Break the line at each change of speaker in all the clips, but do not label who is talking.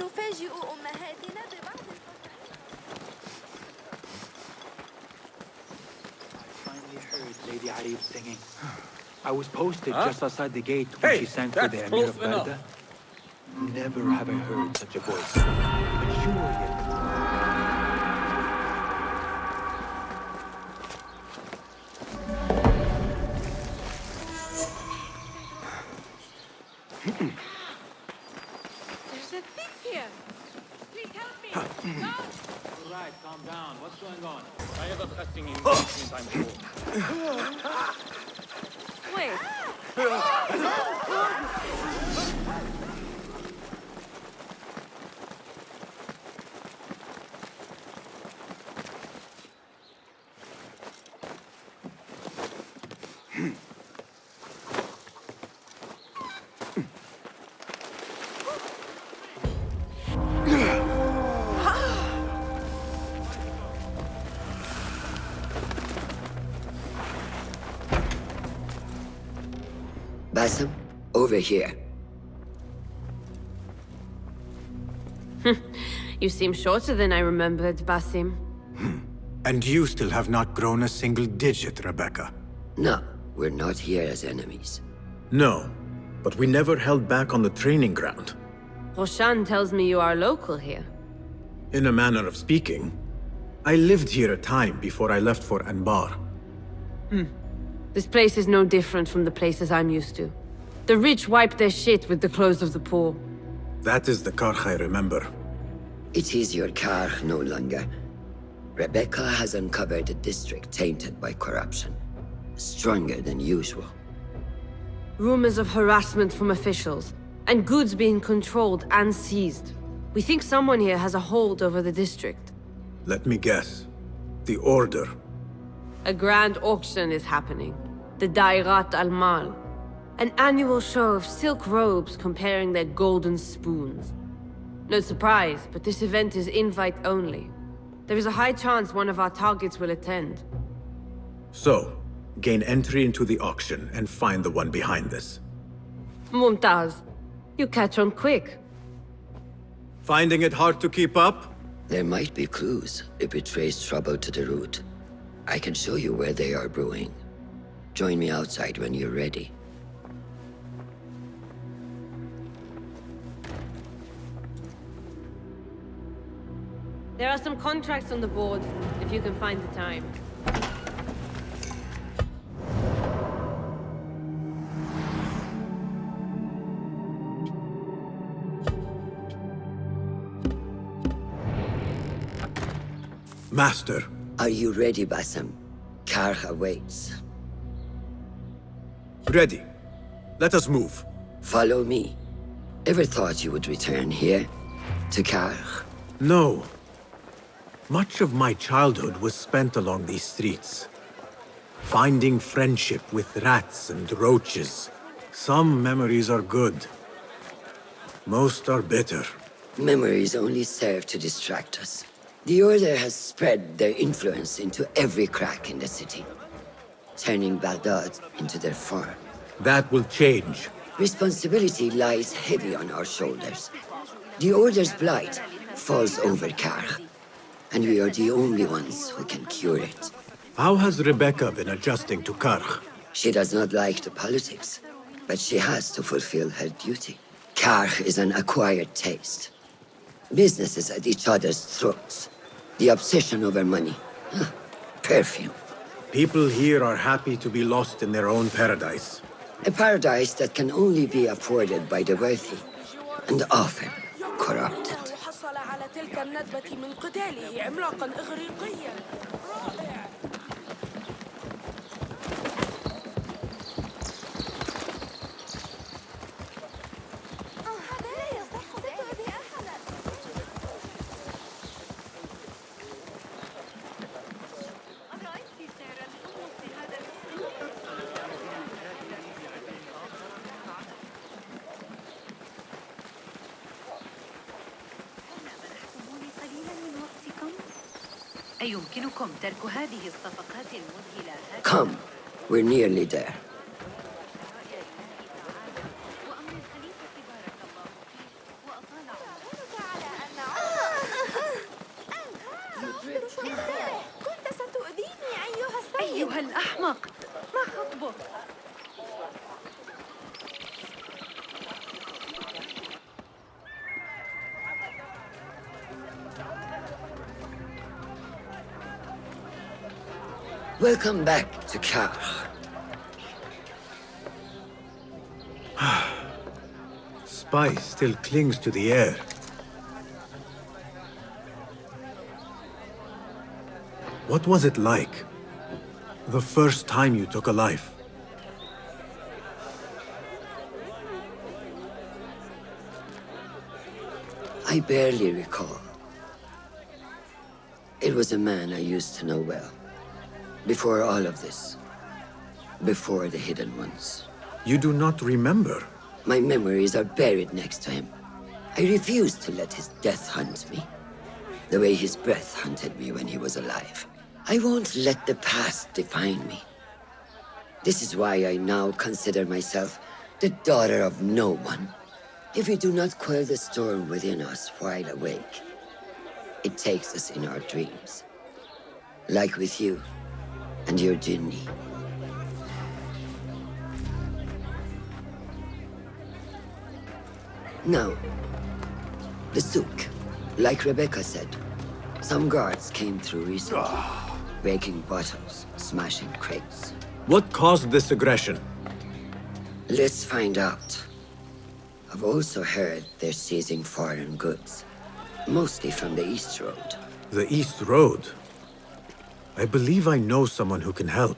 نفاجئ أمهاتنا ببعض
I finally heard Lady Arif singing. I was posted just outside the gate when she sang for the Emir of Baghdad. Never have I heard such a voice. But surely
There's a thief here. Please help me.
All right, calm down. What's going on? I have a cutting in meantime.
Wait.
Basim, over here.
You seem shorter than I remembered, Basim.
And you still have not grown a single digit, Rebecca.
No, we're not here as enemies.
No, but we never held back on the training ground.
Roshan tells me you are local here.
In a manner of speaking, I lived here a time before I left for Anbar.
This place is no different from the places I'm used to. The rich wipe their shit with the clothes of the poor.
That is the Karkh I remember.
It is your Karkh no longer. Rebecca has uncovered a district tainted by corruption. Stronger than usual.
Rumors of harassment from officials, and goods being controlled and seized. We think someone here has a hold over the district.
Let me guess. The Order.
A grand auction is happening. The Dairat al-Mal. An annual show of silk robes comparing their golden spoons. No surprise, but this event is invite only. There is a high chance one of our targets will attend.
So, gain entry into the auction and find the one behind this.
Mumtaz, you catch on quick.
Finding it hard to keep up?
There might be clues if we trace trouble to the root. I can show you where they are brewing. Join me outside when you're ready.
There are some contracts on the board, if you can find the time.
Master.
Are you ready, Basim? Karkh awaits.
Ready. Let us move.
Follow me. Ever thought you would return here? To Karkh?
No. Much of my childhood was spent along these streets. Finding friendship with rats and roaches. Some memories are good. Most are bitter.
Memories only serve to distract us. The Order has spread their influence into every crack in the city, turning Baghdad into their farm.
That will change.
Responsibility lies heavy on our shoulders. The Order's blight falls over Karkh, and we are the only ones who can cure it.
How has Rebecca been adjusting to Karkh?
She does not like the politics, but she has to fulfill her duty. Karkh is an acquired taste. Businesses at each other's throats. The obsession over money. Perfume.
People here are happy to be lost in their own paradise.
A paradise that can only be afforded by the wealthy, and often corrupted.
حصل على تلك الندبة من قتاله عملاقا إغريقيا. رائع.
أيمكنكم ترك هذه الصفقات المذهلة؟
Come, we're nearly there.
تعال
أيها الأحمق، ما خطبك؟
Welcome back to Karch.
Spice still clings to the air. What was it like? The first time you took a life?
I barely recall. It was a man I used to know well. Before all of this. Before the Hidden Ones.
You do not remember?
My memories are buried next to him. I refuse to let his death hunt me. The way his breath hunted me when he was alive. I won't let the past define me. This is why I now consider myself the daughter of no one. If we do not quell the storm within us while awake, it takes us in our dreams. Like with you and your Jinni. Now, the souk. Like Rebecca said, some guards came through recently, breaking bottles, smashing crates.
What caused this aggression?
Let's find out. I've also heard they're seizing foreign goods, mostly from the East Road.
The East Road? I believe I know someone who can help.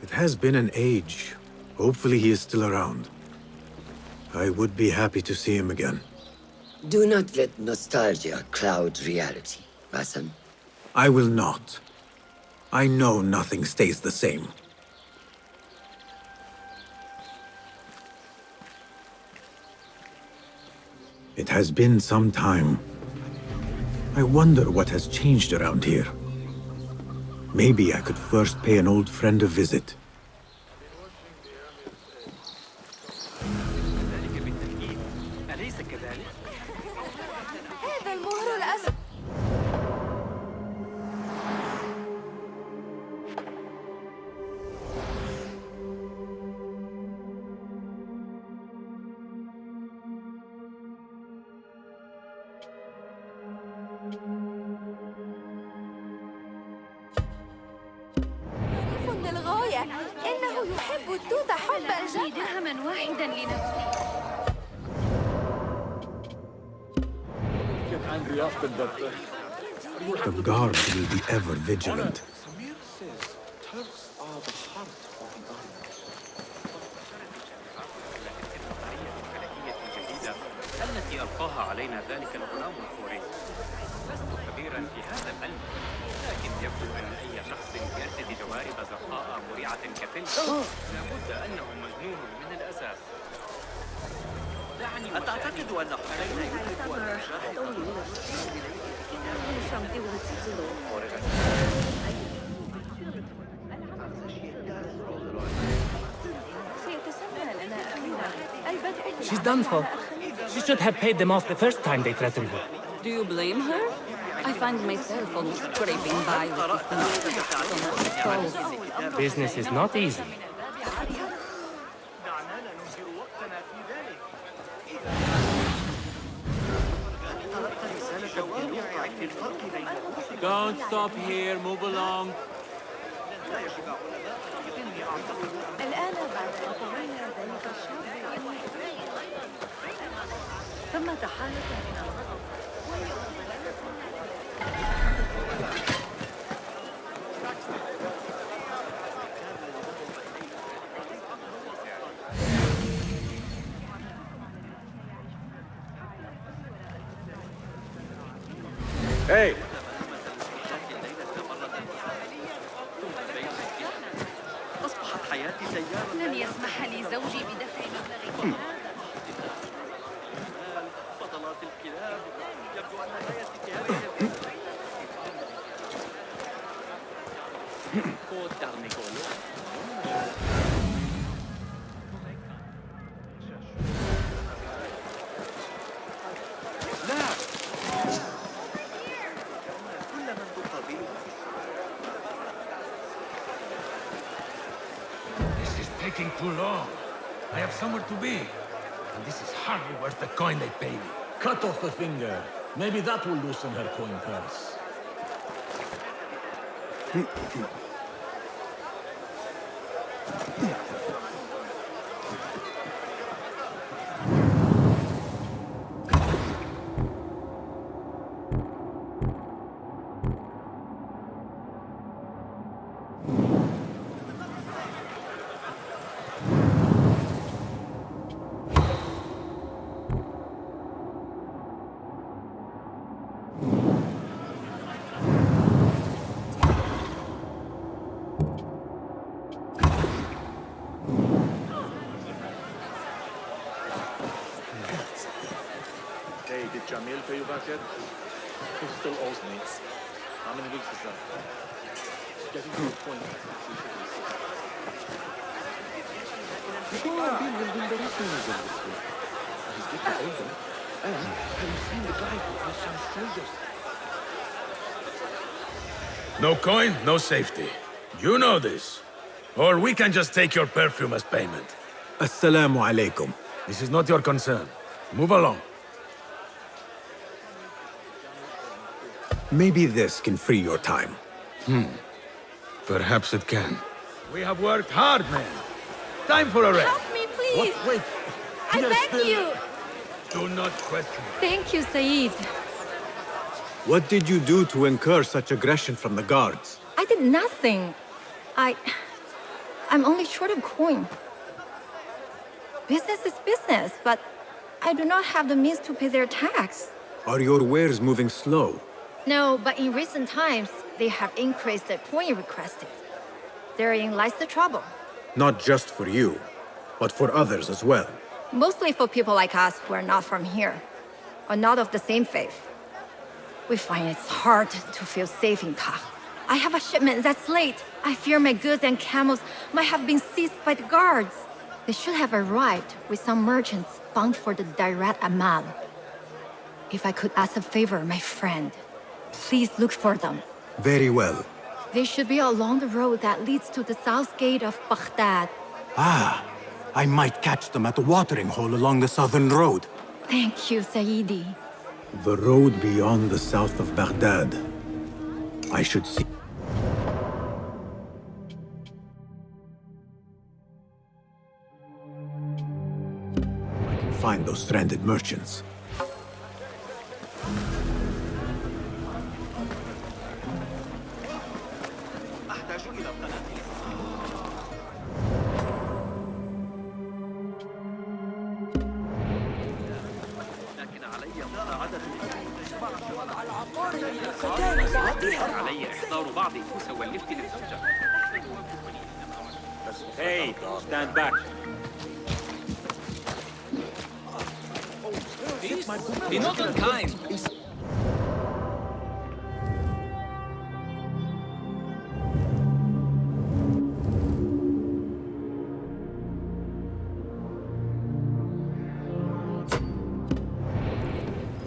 It has been an age. Hopefully he is still around. I would be happy to see him again.
Do not let nostalgia cloud reality, Basim.
I will not. I know nothing stays the same. It has been some time. I wonder what has changed around here. Maybe I could first pay an old friend a visit.
هذا المهر الأسود. للغاية إنه يحب التوت حبا
أعطي درهما واحدا لنفسي.
The guards will be ever vigilant.
التي ألقاها علينا ذلك الغلام الكوري. لست خبيرا في هذا العلم، لكن يبدو أن أي شخص يرتدي جوارب زرقاء مريعة كتلك لابد أنه مجنون من الأساس. دعني أتعتقد أن حسين يدرك أن
She's done for. She should have paid them off the first time they threatened her.
Do you blame her? I find myself almost scraping by with this.
Business is not easy.
Don't stop here, move along.
الآن بعد قطعنا ذلك الشاب ثمة حالة من الغضب.
Hey!
لن يسمح لي زوجي بدفع مبلغ.
فضلات الكلاب يبدو أن غاية
This is taking too long. I have somewhere to be. And this is hardly worth the coin they pay me.
Cut off the finger. Maybe that will loosen her coin purse.
Did Jamil pay you back yet? He still owes me. How many weeks is that? Getting to the point. People are being embarrassing this week. He's getting older. And have you seen the guy who has some soldiers?
No coin, no safety. You know this. Or we can just take your perfume as payment.
Assalamu alaikum.
This is not your concern. Move along.
Maybe this can free your time.
Perhaps it can. We have worked hard, man. Time for a rest.
Help me, please!
What? Wait.
I beg you!
Do not question me.
Thank you, Saeed.
What did you do to incur such aggression from the guards?
I did nothing. I'm only short of coin. Business is business, but I do not have the means to pay their tax.
Are your wares moving slow?
No, but in recent times, they have increased the coin requested. Therein lies the trouble.
Not just for you, but for others as well.
Mostly for people like us who are not from here, or not of the same faith. We find it's hard to feel safe in Kah. I have a shipment that's late. I fear my goods and camels might have been seized by the guards. They should have arrived with some merchants bound for the Dairat Amal. If I could ask a favor, my friend, please look for them.
Very well.
They should be along the road that leads to the south gate of Baghdad.
Ah, I might catch them at the watering hole along the southern road.
Thank you, Saidi.
The road beyond the south of Baghdad. I should see. I can find those stranded merchants.
علي إحضار بعض الكوس واللفت للزوجة.
Hey, stand back.
Be not unkind.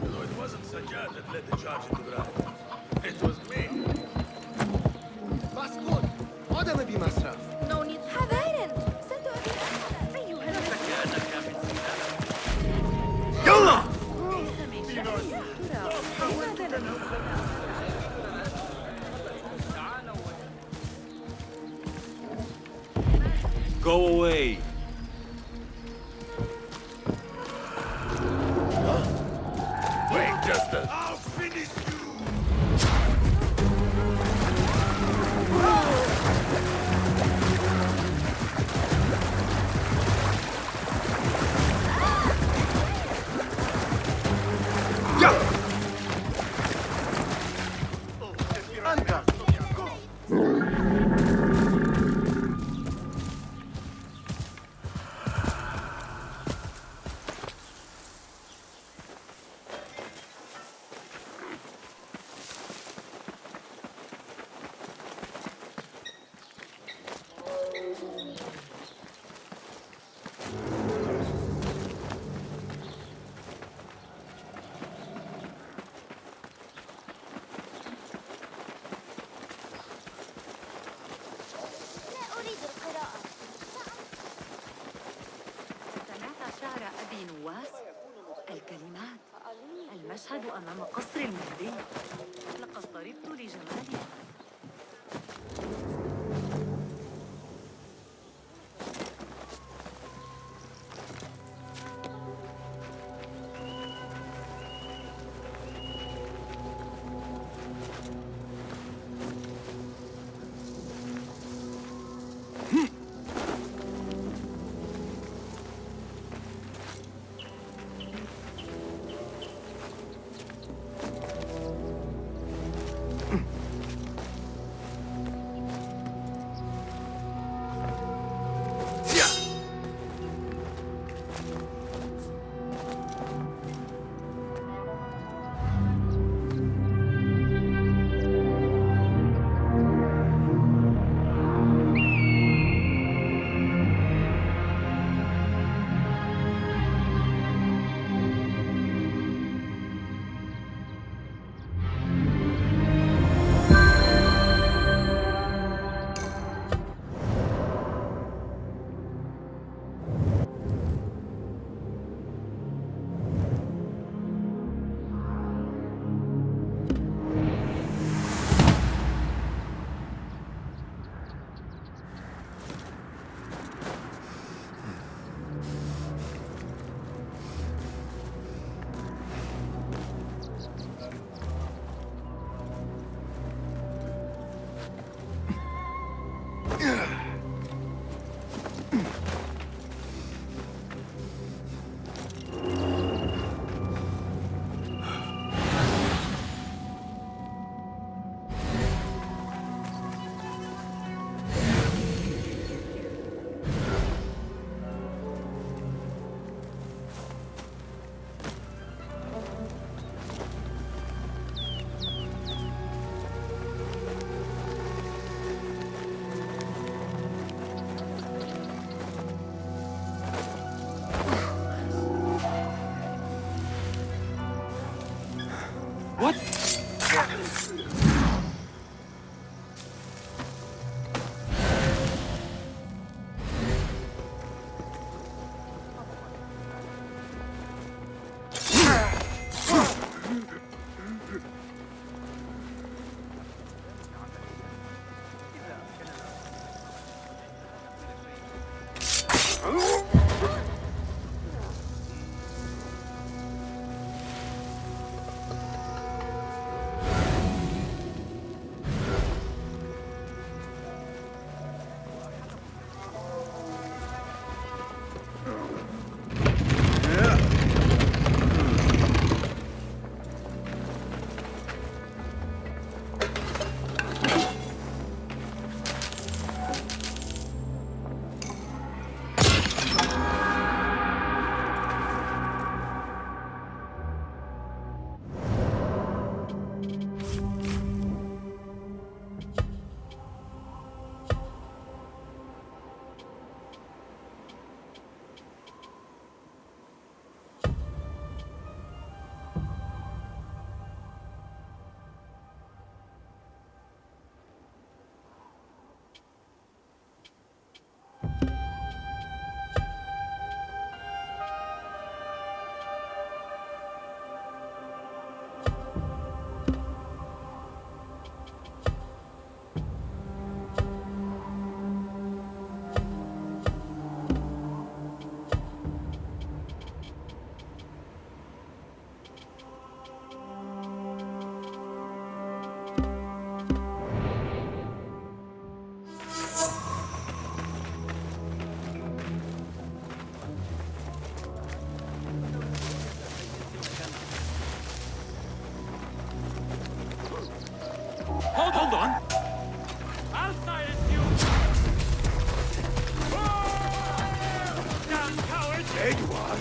No, it wasn't Sajjad that led the charge into the right. It was me.
No need to have Aiden. Send to
يلا!
Go away.
Wait just a...
المشهد أمام قصر المهدي. لقد طربت لجمالها.
Hold on. I'll silence you. Down, cowards!
There you are.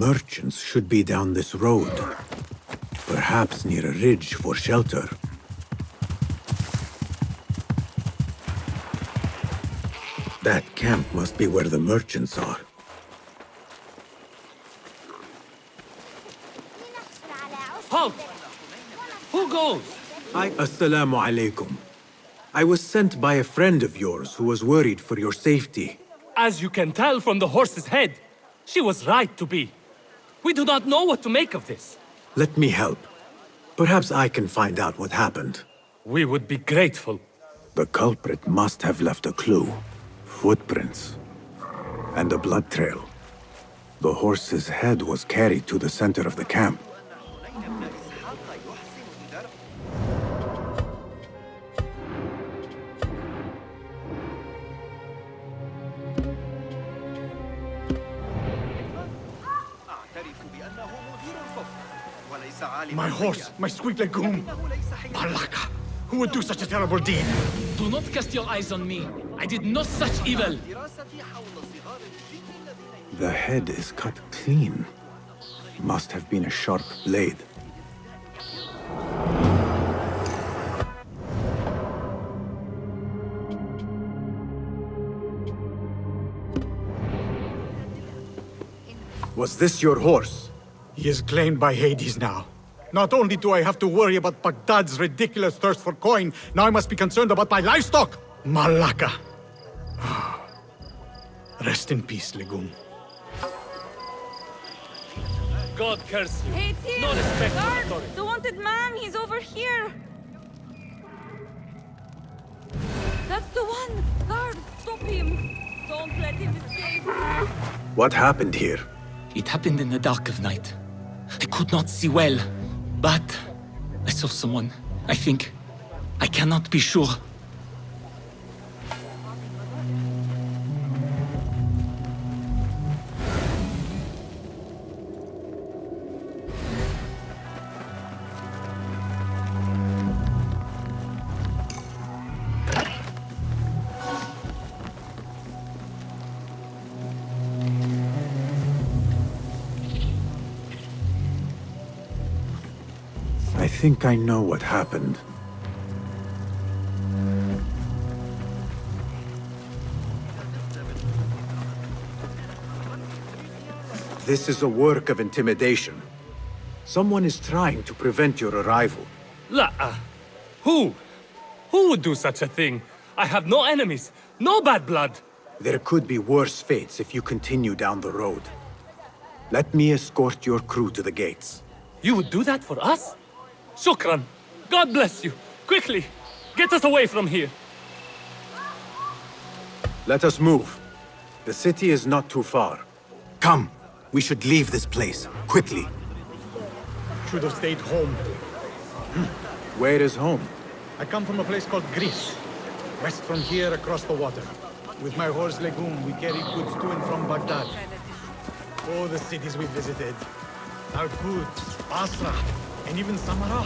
merchants should be down this road. Perhaps near a ridge for shelter. That camp must be where the merchants are.
Halt! Who goes?
Assalamu alaikum. I was sent by a friend of yours who was worried for your safety.
As you can tell from the horse's head, she was right to be. We do not know what to make of this.
Let me help. Perhaps I can find out what happened.
We would be grateful.
The culprit must have left a clue. Footprints. And a blood trail. The horse's head was carried to the center of the camp.
My horse, my sweet legume. Malaka, who would do such a terrible deed?
Do not cast your eyes on me. I did no such evil.
The head is cut clean. Must have been a sharp blade. Was this your horse?
He is claimed by Hades now. Not only do I have to worry about Baghdad's ridiculous thirst for coin, now I must be concerned about my livestock! Malaka! Rest in peace, legume.
God curse you.
Hey, it's here!
No respect for
Guard!
authority.
The wanted man, he's over here! That's the one! Guard, stop him! Don't let him escape!
What happened here?
It happened in the dark of night. I could not see well, but I saw someone, I think. I cannot be sure.
I think I know what happened. This is a work of intimidation. Someone is trying to prevent your arrival.
La, who? Who would do such a thing? I have no enemies, no bad blood.
There could be worse fates if you continue down the road. Let me escort your crew to the gates.
You would do that for us? Shukran. God bless you. Quickly, get us away from here.
Let us move. The city is not too far. Come, we should leave this place, quickly.
Should have stayed home.
Where is home?
I come from a place called Greece. West from here, across the water. With my horse Legume, we carry goods to and from Baghdad. Oh, the cities we visited. Al-Quds, Basra, and even Samarra.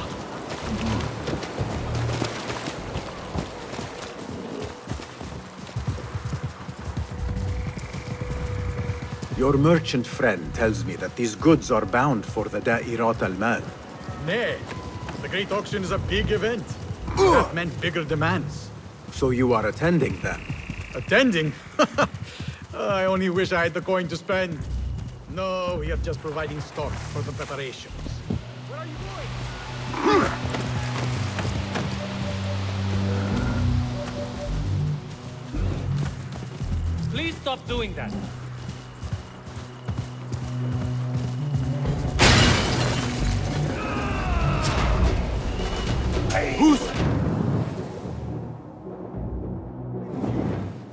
Your merchant friend tells me that these goods are bound for the Da'irat al-Mal.
Nay, the Great Auction is a big event. That meant bigger demands.
So you are attending then?
Attending? I only wish I had the coin to spend. No, we are just providing stock for the preparations. Where are you going?
Please stop doing that.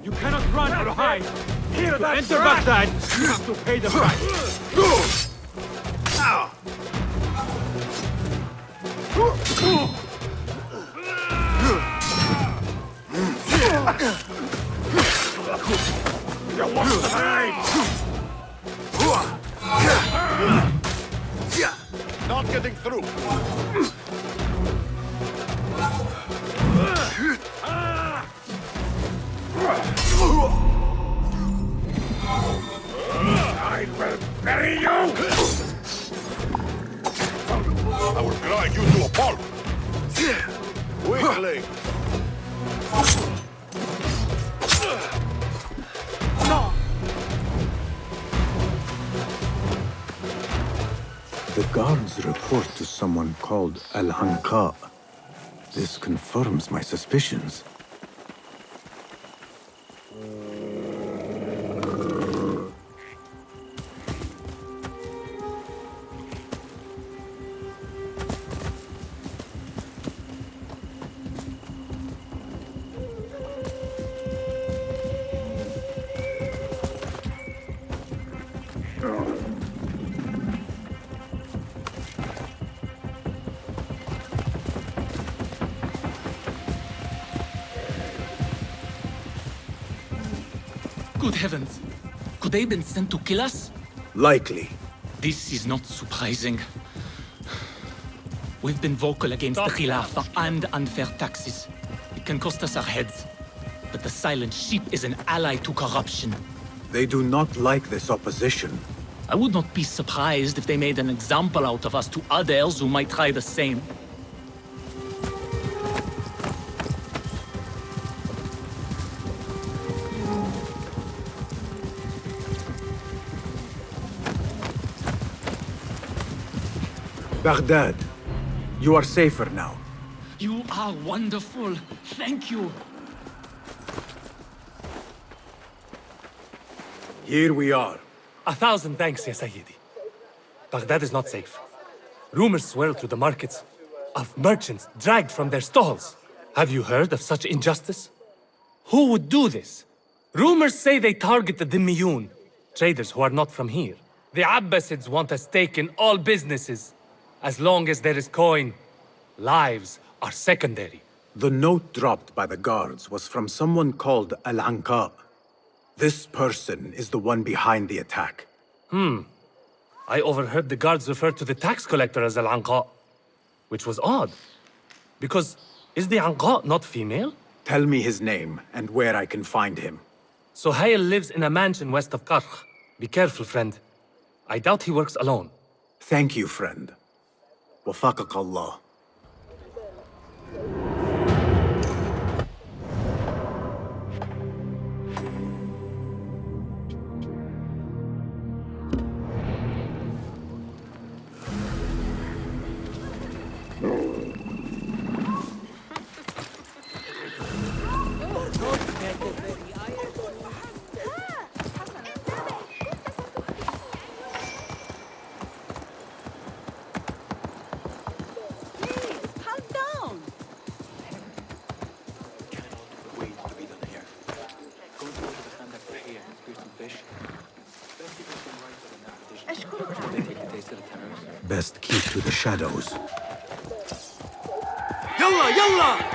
You cannot run or hide. Here, to enter Baghdad, you have to pay the price. Not getting through. I will bury you!
I will grind you to a pulp! Quickly!
The guards report to someone called Al-Anqa. This confirms my suspicions.
Good heavens! Could they have been sent to kill us?
Likely.
This is not surprising. We've been vocal against the Khilafah and unfair taxes. It can cost us our heads. But the silent sheep is an ally to corruption.
They do not like this opposition.
I would not be surprised if they made an example out of us to others who might try the same.
Baghdad, you are safer now.
You are wonderful. Thank you.
Here we are.
1,000 thanks, Ya Sayyidi. Baghdad is not safe. Rumors swirl through the markets of merchants dragged from their stalls. Have you heard of such injustice? Who would do this? Rumors say they target the Dhimmiyun, traders who are not from here. The Abbasids want a stake in all businesses. As long as there is coin, lives are secondary.
The note dropped by the guards was from someone called Al-Anqa. This person is the one behind the attack.
I overheard the guards refer to the tax collector as Al-Anqa, which was odd. Because is the Anqa not female?
Tell me his name and where I can find him.
Suhail lives in a mansion west of Karkh. Be careful, friend. I doubt he works alone.
Thank you, friend. Wafaqak Allah. Best keep to the shadows.
Yalla, yalla!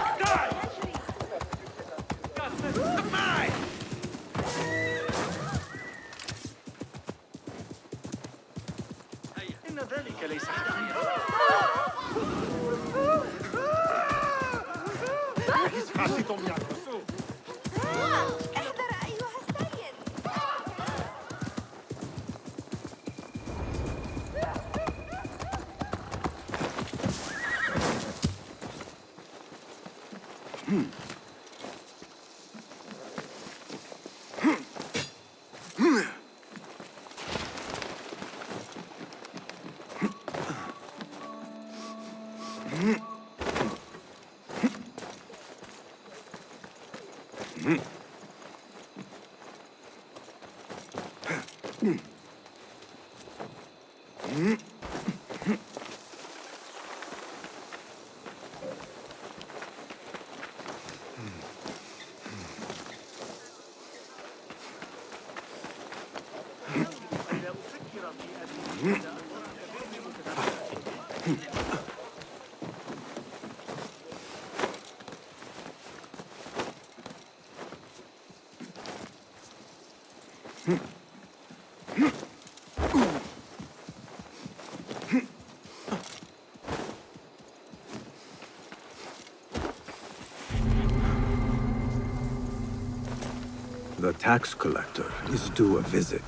The tax collector is due a visit.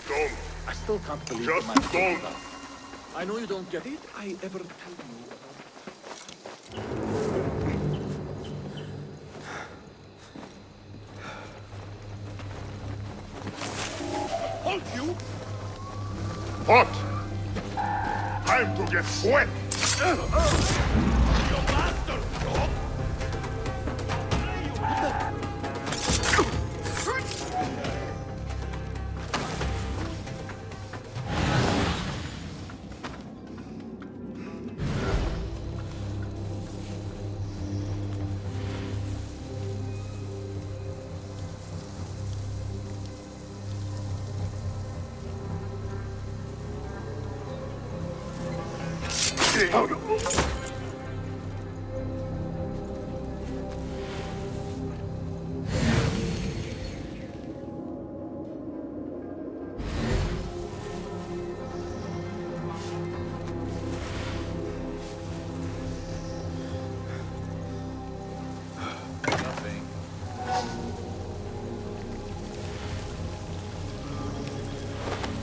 Don't
I still can't believe
Just
my
don't.
I know you don't get it. I ever tell you about...
Hold you! What? Time to get sweat! You bastard!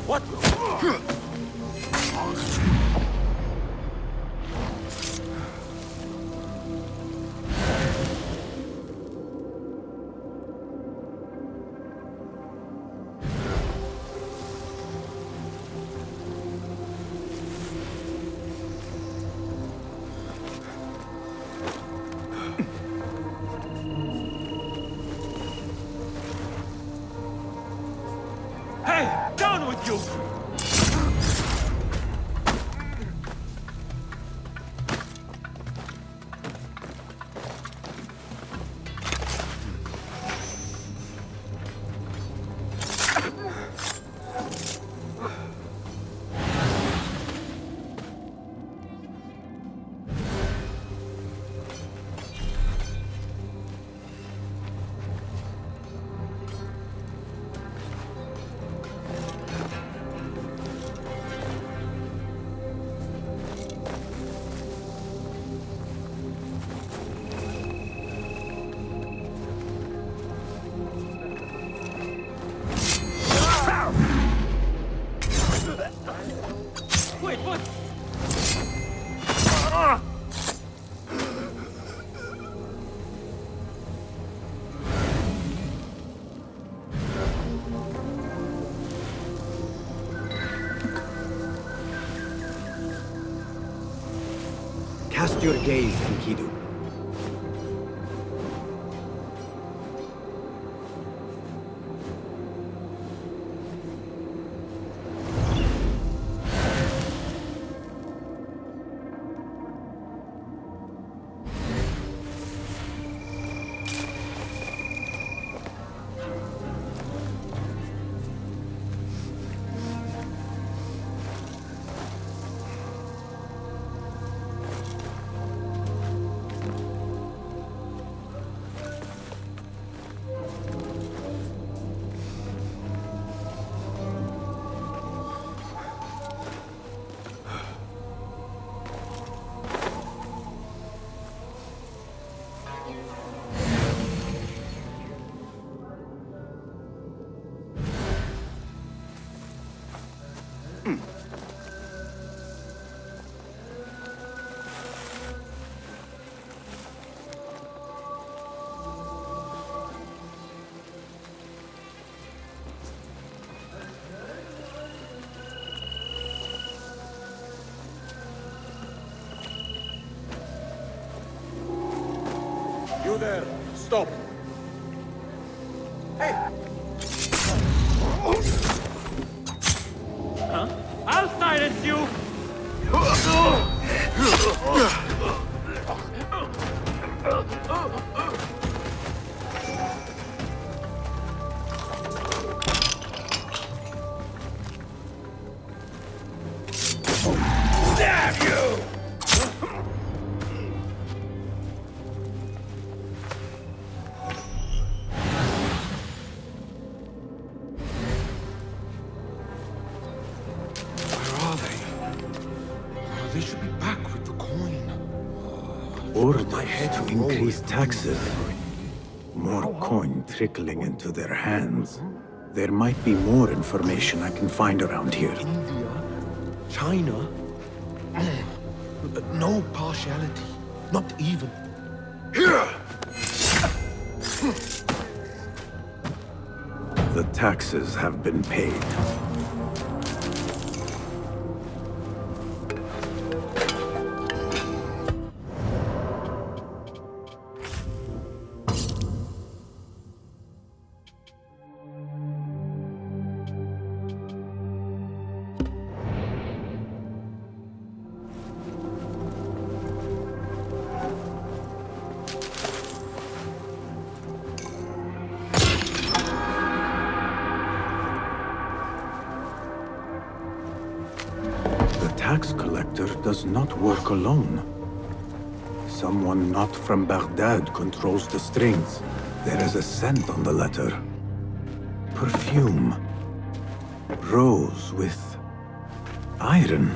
What?
Hey, down with you!
Wait, what?
Cast your gaze, Enkidu.
You there! Stop! Hey!
Huh? I'll silence you!
Damn you!
They should be back with the coin.
Orders to increase taxes. More coin trickling into their hands.
There might be more information I can find around here.
India, China. No partiality. Not even.
The taxes have been paid. Tax collector does not work alone. Someone not from Baghdad controls the strings. There is a scent on the letter. Perfume. Rose with iron.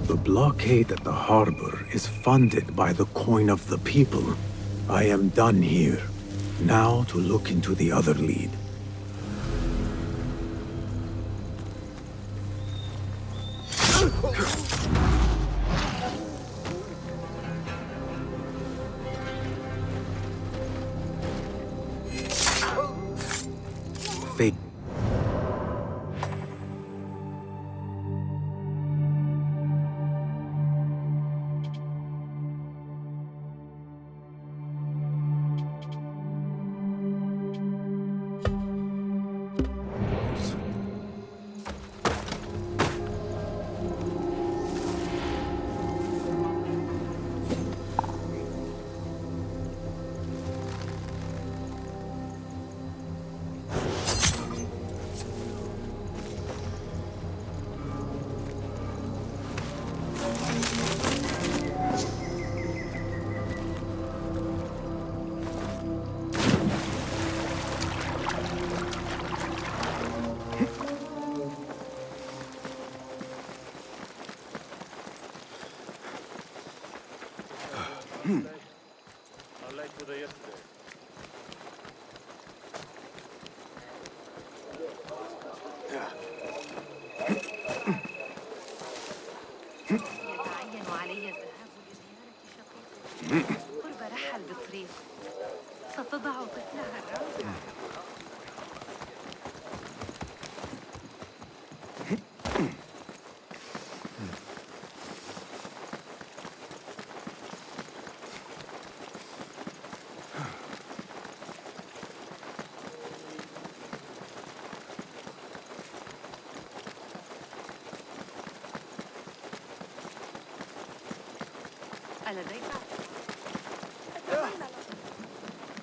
The blockade at the harbor is funded by the coin of the people. I am done here. Now to look into the other lead. Fate.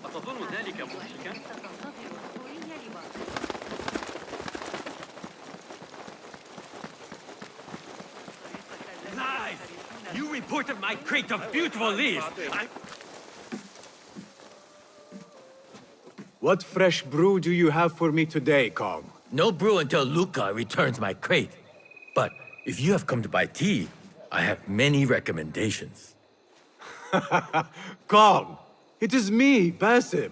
أتظن ذلك مضحكا؟
Lies! You reported my crate of beautiful leaves!
What fresh brew do you have for me today, Kong?
No brew until Luca returns my crate. But if you have come to buy tea, I have many recommendations.
Kong! It is me, Basim.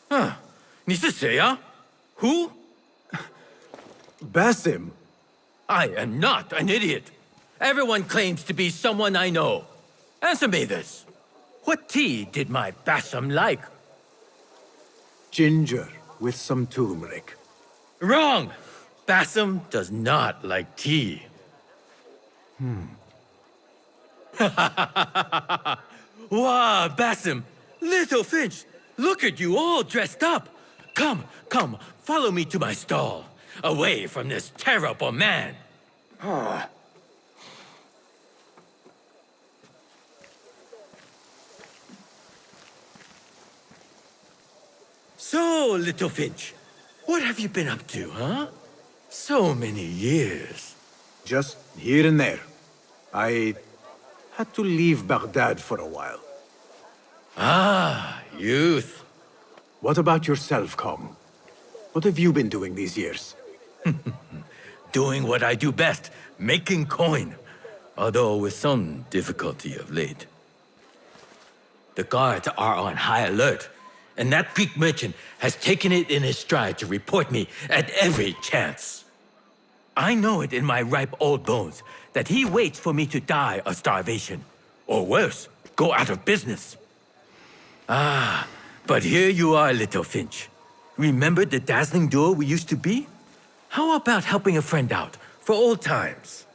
Huh. 你是谁啊? Who?
Basim?
I am not an idiot. Everyone claims to be someone I know. Answer me this. What tea did my Basim like?
Ginger with some turmeric.
Wrong! Basim does not like tea. Wow, Basim! Little Finch, look at you all dressed up! Come, come, follow me to my stall. Away from this terrible man. So, Little Finch, what have you been up to, huh? So many years.
Just here and there. I had to leave Baghdad for a while.
Ah, youth.
What about yourself, Kong? What have you been doing these years?
Doing what I do best, making coin. Although with some difficulty of late. The guards are on high alert, and that Greek merchant has taken it in his stride to report me at every chance. I know it in my ripe old bones that he waits for me to die of starvation. Or worse, go out of business. Ah, but here you are, Little Finch. Remember the dazzling duo we used to be? How about helping a friend out, for old times?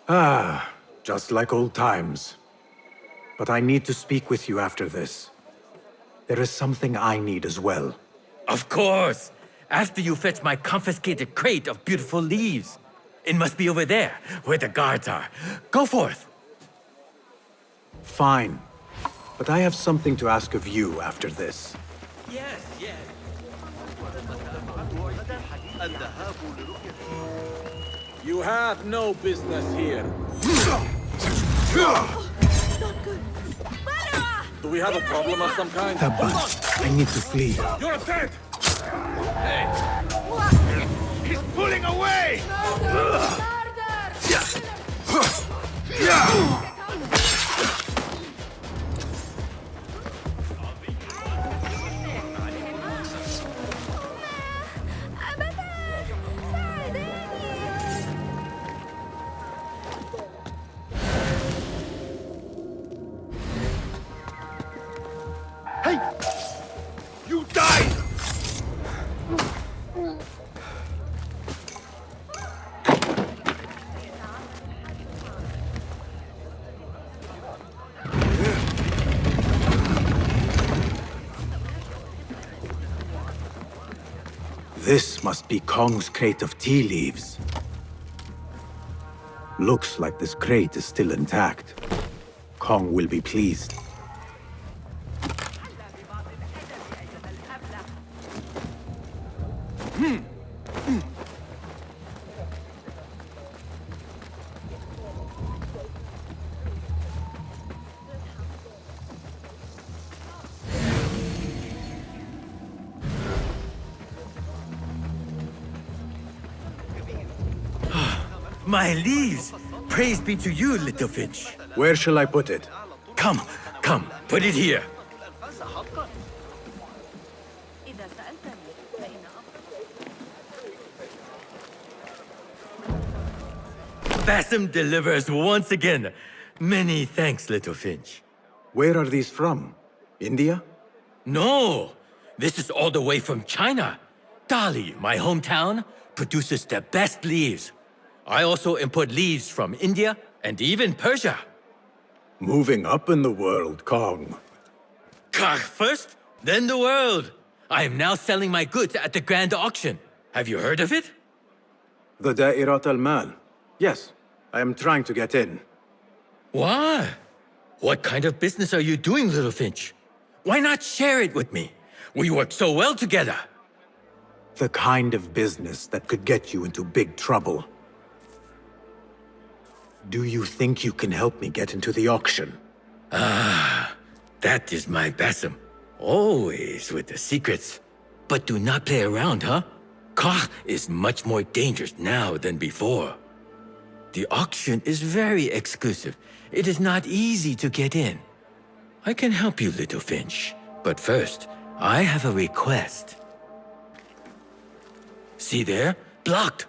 Ah, just like old times. But I need to speak with you after this. There is something I need as well.
Of course! After you fetch my confiscated crate of beautiful leaves. It must be over there, where the guards are. Go forth!
Fine. But I have something to ask of you after this.
Yes, yes.
You have no business here. Do we have a problem of some kind?
Tabban, I need to flee.
You're dead!
Hey! He's pulling away! Hey! You died!
This must be Kong's crate of tea leaves. Looks like this crate is still intact. Kong will be pleased.
My leaves! Praise be to you, Little Finch.
Where shall I put it?
Come, come, put it here. Basim delivers once again. Many thanks, Little Finch.
Where are these from? India?
No! This is all the way from China. Dali, my hometown, produces the best leaves. I also import leaves from India and even Persia.
Moving up in the world, Kong.
First, then the world. I am now selling my goods at the grand auction. Have you heard of it?
The Da'irat al-Mal. Yes, I am trying to get in.
What? What kind of business are you doing, little Finch? Why not share it with me? We work so well together.
The kind of business that could get you into big trouble. Do you think you can help me get into the auction?
Ah, that is my Basim. Always with the secrets. But do not play around, huh? Kah is much more dangerous now than before. The auction is very exclusive. It is not easy to get in. I can help you, little Finch. But first, I have a request. See there? Blocked.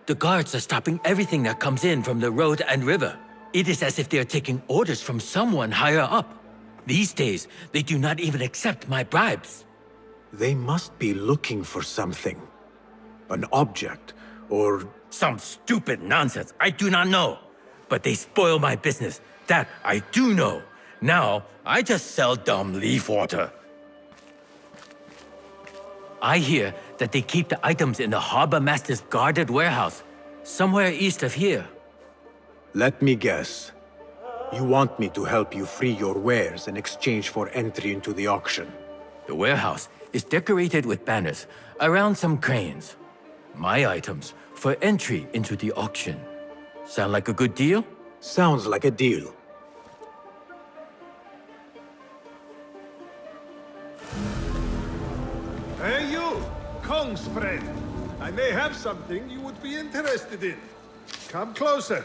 The guards are stopping everything that comes in from the road and river. It is as if they are taking orders from someone higher up. These days, they do not even accept my bribes.
They must be looking for something. An object, or...
Some stupid nonsense, I do not know. But they spoil my business, that I do know. Now, I just sell dumb leaf water. I hear that they keep the items in the harbor master's guarded warehouse, somewhere east of here.
Let me guess. You want me to help you free your wares in exchange for entry into the auction.
The warehouse is decorated with banners around some cranes. My items for entry into the auction. Sound like a good deal?
Sounds like a deal.
Hey you, Kong's friend. I may have something you would be interested in. Come closer.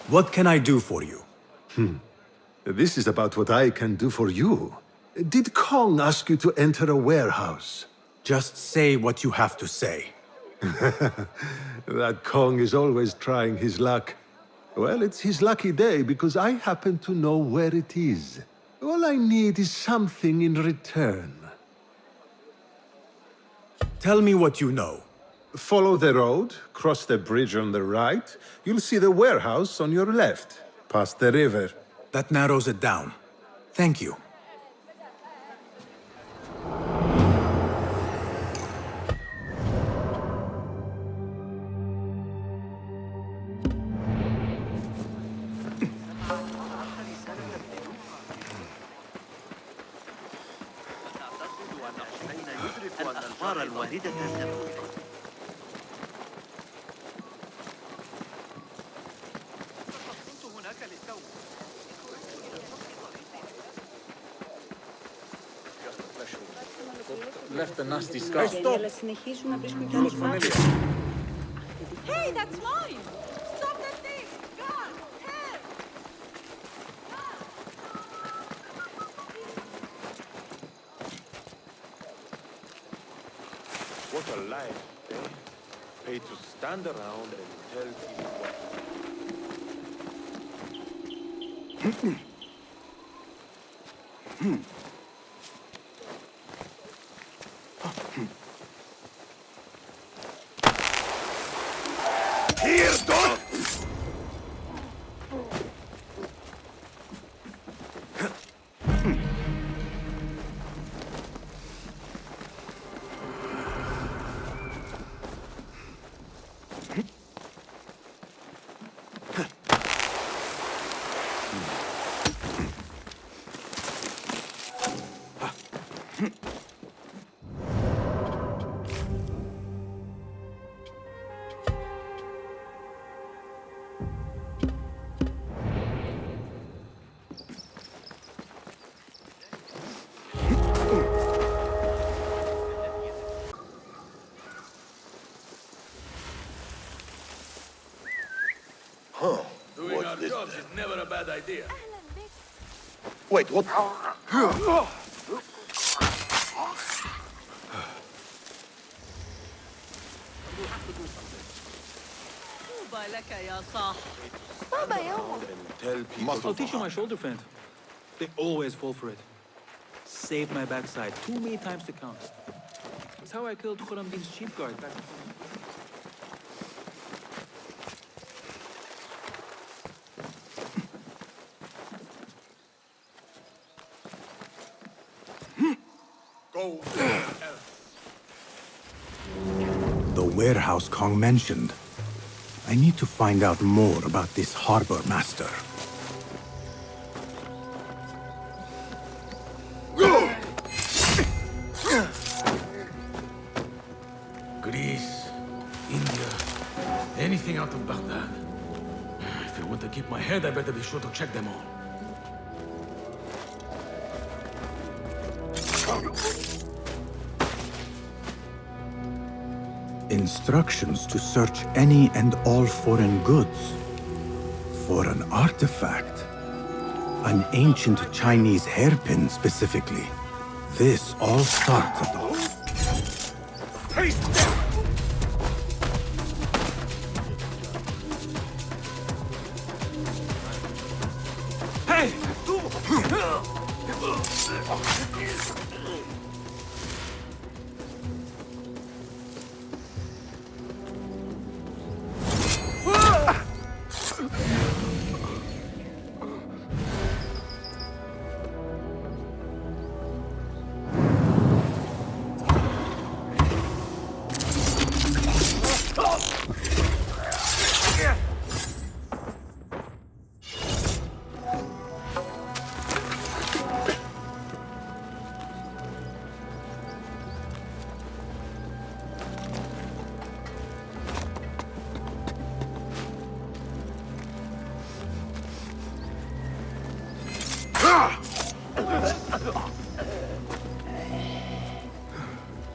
What can I do for you?
This is about what I can do for you. Did Kong ask you to enter a warehouse?
Just say what you have to say.
That Kong is always trying his luck. Well, it's his lucky day because I happen to know where it is. All I need is something in return.
Tell me what you know.
Follow the road, cross the bridge on the right. You'll see the warehouse on your left, past the river.
That narrows it down. Thank you.
الأخبار الواردة تقول
Left a nasty scar.
Hey,
stop!
Hey, that's mine! Stop that thing! God! Help!
What a life, eh? Pay to stand around and tell people what...
Here, dog!
Doing our jobs is never a bad idea.
Wait, what?
I'll teach you my shoulder feint. They always fall for it. Saved my backside too many times to count. That's how I killed Khurramdin's chief guard back in
Go
The warehouse Kong mentioned. I need to find out more about this harbor master.
Greece, India, anything out of Baghdad. If I want to keep my head, I better be sure to check them all.
Instructions to search any and all foreign goods. For an artifact. An ancient Chinese hairpin specifically. This all starts at the...
Hey!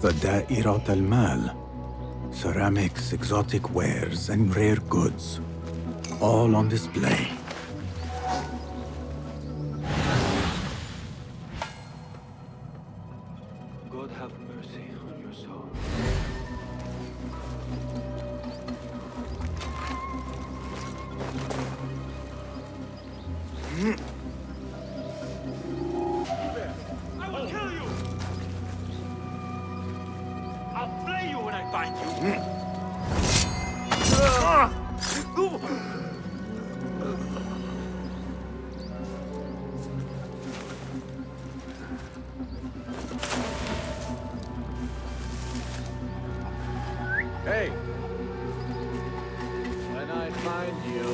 The Da'irat al-Mal. Ceramics, exotic wares, and rare goods. All on display.
God have mercy on your soul.
I will kill you! I'll flay you when I find you!
Hey! When I find you...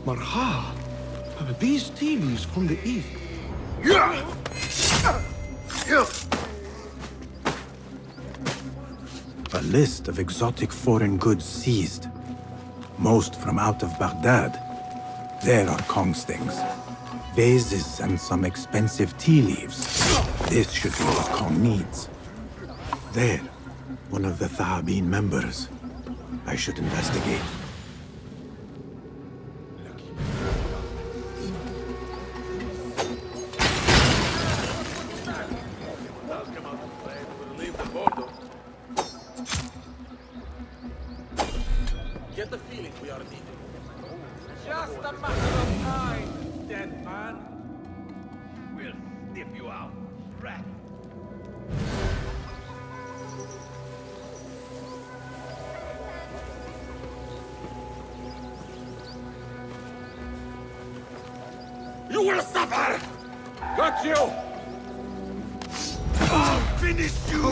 Marha! These tea leaves from the east.
A list of exotic foreign goods seized. Most from out of Baghdad. There are Kong's things. Vases and some expensive tea leaves. This should be what Kong needs. There, one of the Thahabin members. I should investigate.
Get the feeling we are needed. Just a matter of time, dead man. We'll sniff you out, rat. You will suffer! Got you! I'll finish you!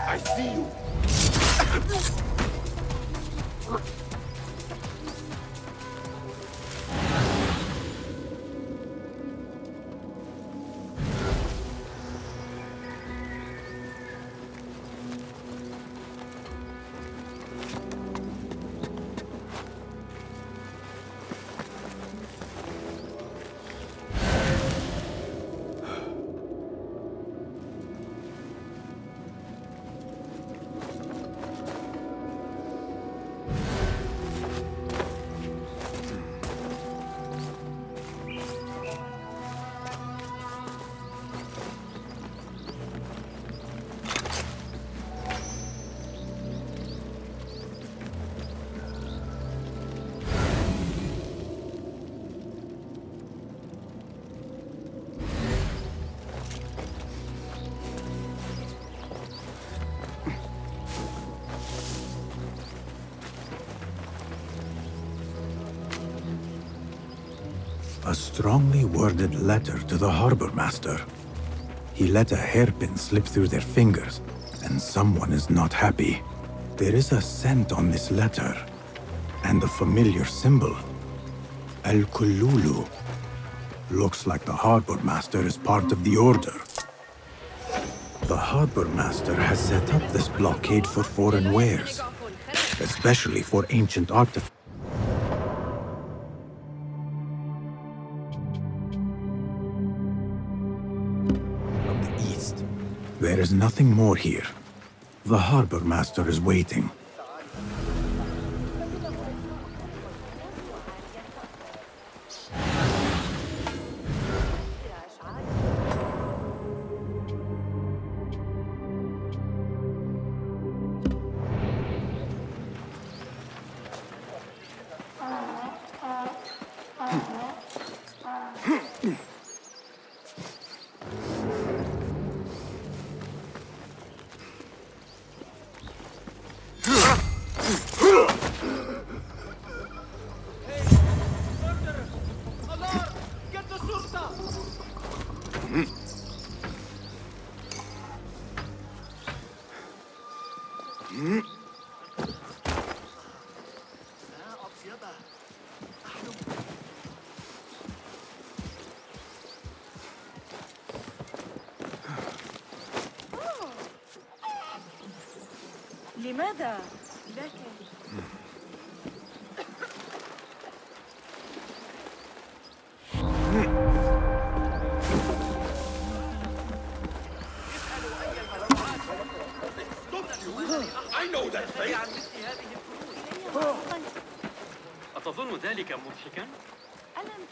I see you!
A strongly worded letter to the harbor master. He let a hairpin slip through their fingers, and someone is not happy. There is a scent on this letter, and a familiar symbol. Al-Kululu. Looks like the harbor master is part of the order. The harbor master has set up this blockade for foreign wares, especially for ancient artifacts. There is nothing more here. The harbor master is waiting.
لماذا؟ لكن
I know that place!
أتظن ذلك مضحكا؟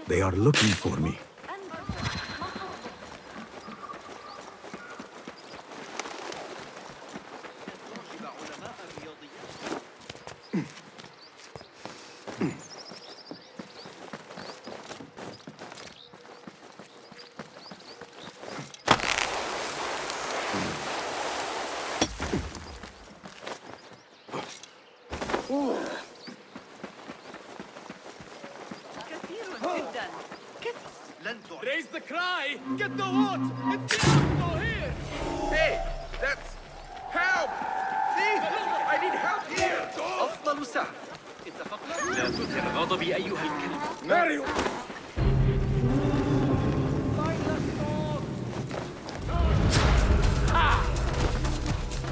They are looking for me.
Raise the cry! Get the wood! It's the outlaw here! Hey, that's... Help! Please! I need help here!
أفضل سعر اتفقنا؟
لا تثر غضبي أيها الكلب.
Mario!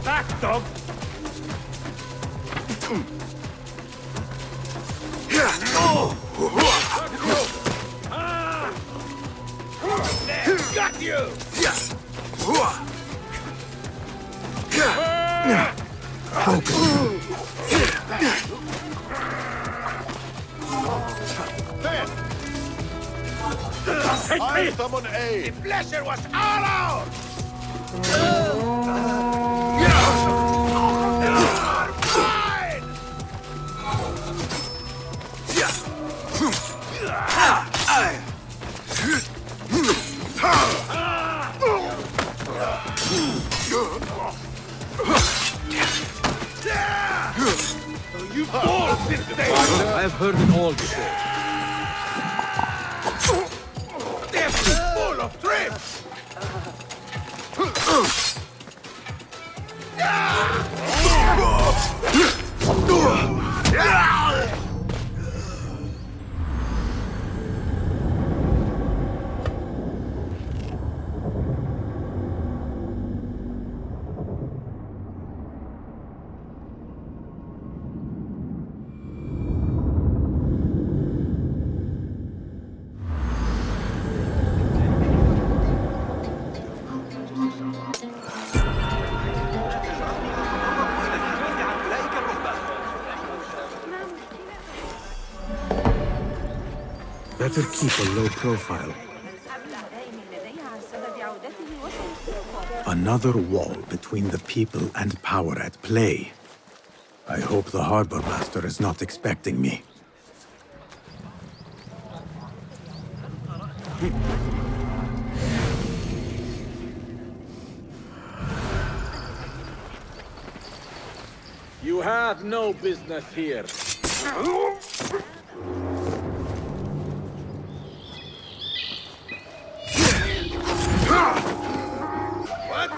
Back, dog!
Got you! Take
I'll
me!
summon aid!
The pleasure was all ours!
You balls this day! I have heard it all before.
They're full of tricks!
Better keep a low profile. Another wall between the people and power at play. I hope the harbor master is not expecting me.
You have no business here.
What?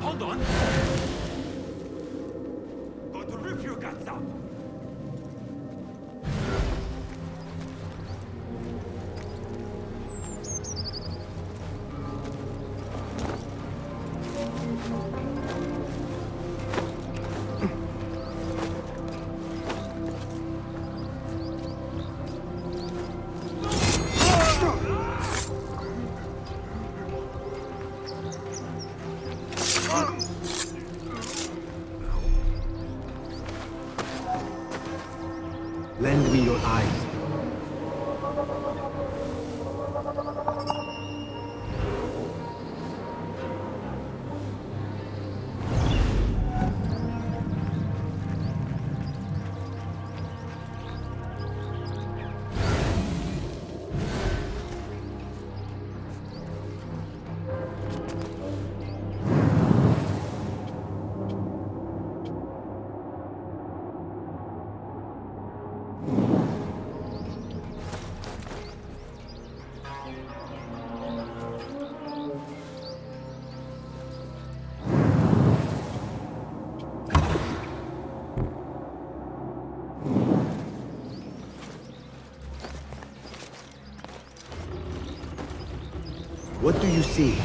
Hold on.
Go to rip your guts out!
Lend me your eyes. What do you see?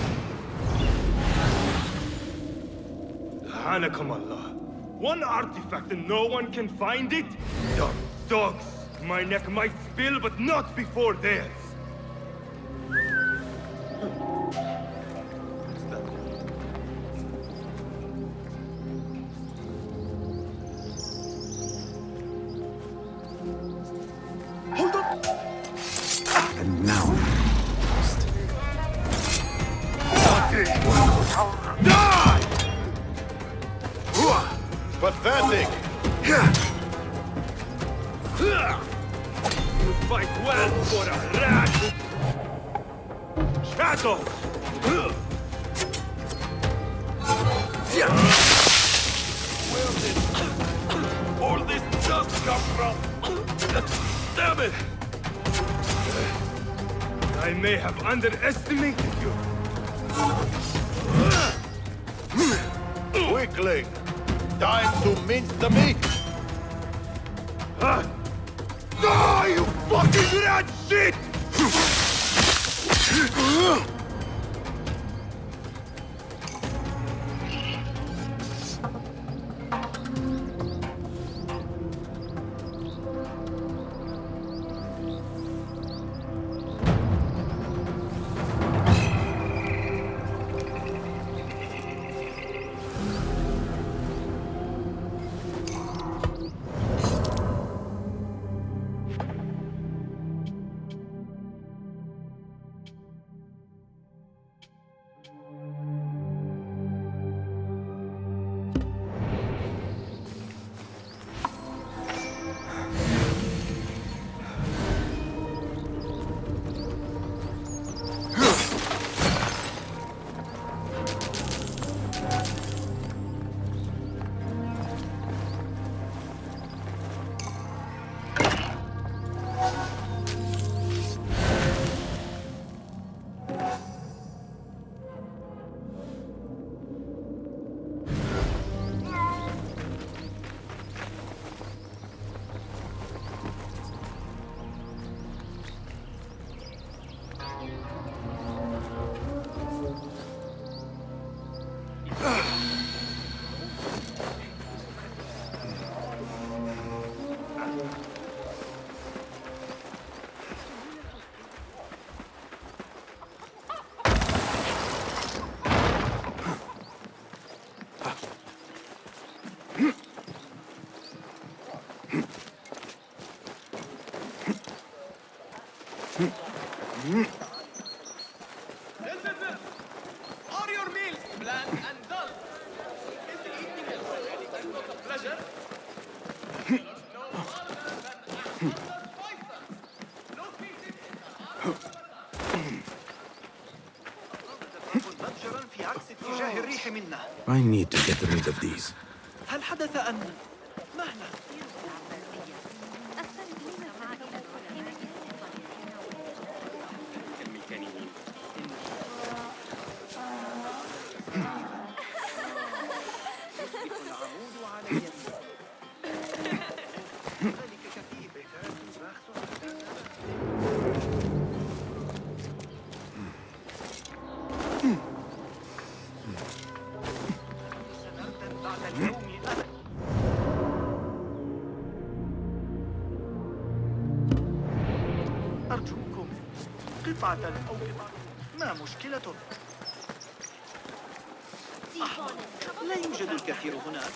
Hanakum Allah. One artifact and no one can find it? Dumb dogs. My neck might spill, but not before theirs.
Hold on! And now...
Die! Pathetic!
You fight well for a rat! Shadow!
Where did all this dust come from? Damn it!
I may have underestimated you.
Weakling! Time to mince the meat!
Die, you fucking rat shit!
Are your meals bland and dull? Is eating a pleasure?
I need to get rid of these.
هل حدث أن مهلا
الميكانيين
أرجوكم قطعة أو قطعة ما مشكلة لا يوجد الكثير هناك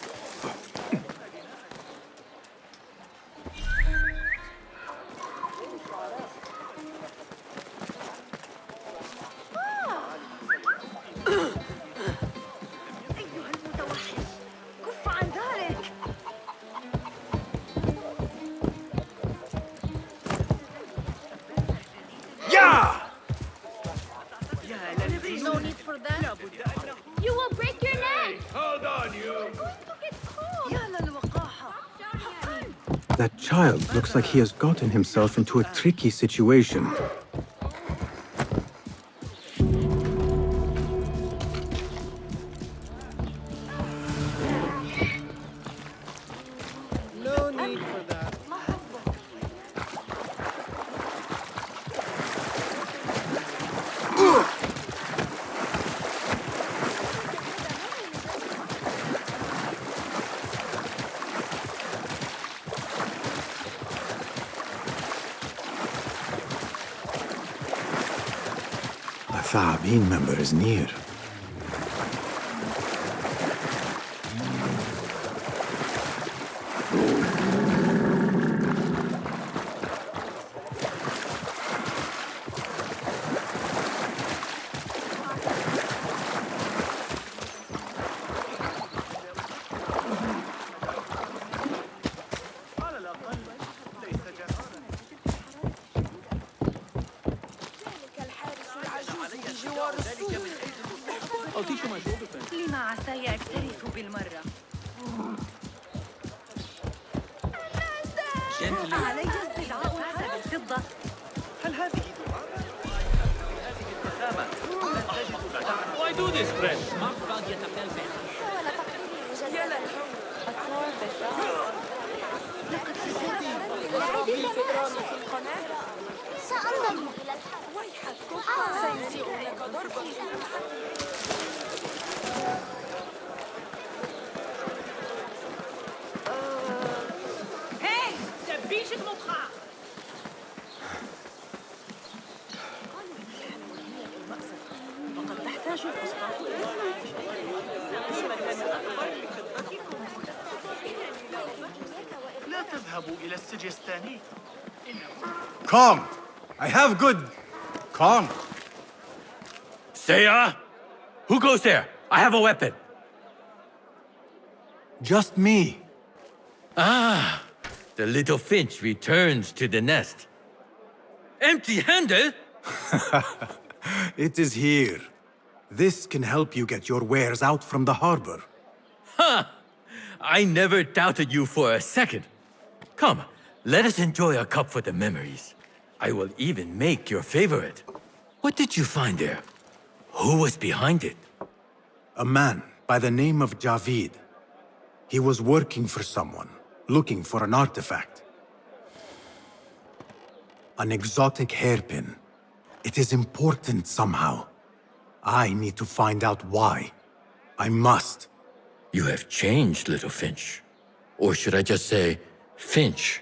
أيها المتوحش كف عن ذلك There's no need for that. You will break your neck.
Hold on, you!
يا للوقاحة.
That child looks like he has gotten himself into a tricky situation.
No need for that.
A Thaabin member is near.
لما عسى يعترف بالمرة علي استدعاء حسب الفضة
هل هذه
Why do this, friend?
سأنضم إلى الحرب. ويحك سيسيء لك ضربا.
Hey, تبيش المطخة.
فقد تحتاج الأسقاط
لا تذهبوا إلى السجستاني
Calm! I have good... Calm!
Saya? Who goes there? I have a weapon.
Just me.
Ah, the little finch returns to the nest. Empty-handed?
It is here. This can help you get your wares out from the harbor.
Ha! I never doubted you for a second. Come, let us enjoy a cup for the memories. I will even make your favorite. What did you find there? Who was behind it?
A man by the name of Javid. He was working for someone, looking for an artifact. An exotic hairpin. It is important somehow. I need to find out why. I must.
You have changed, little Finch. Or should I just say, Finch?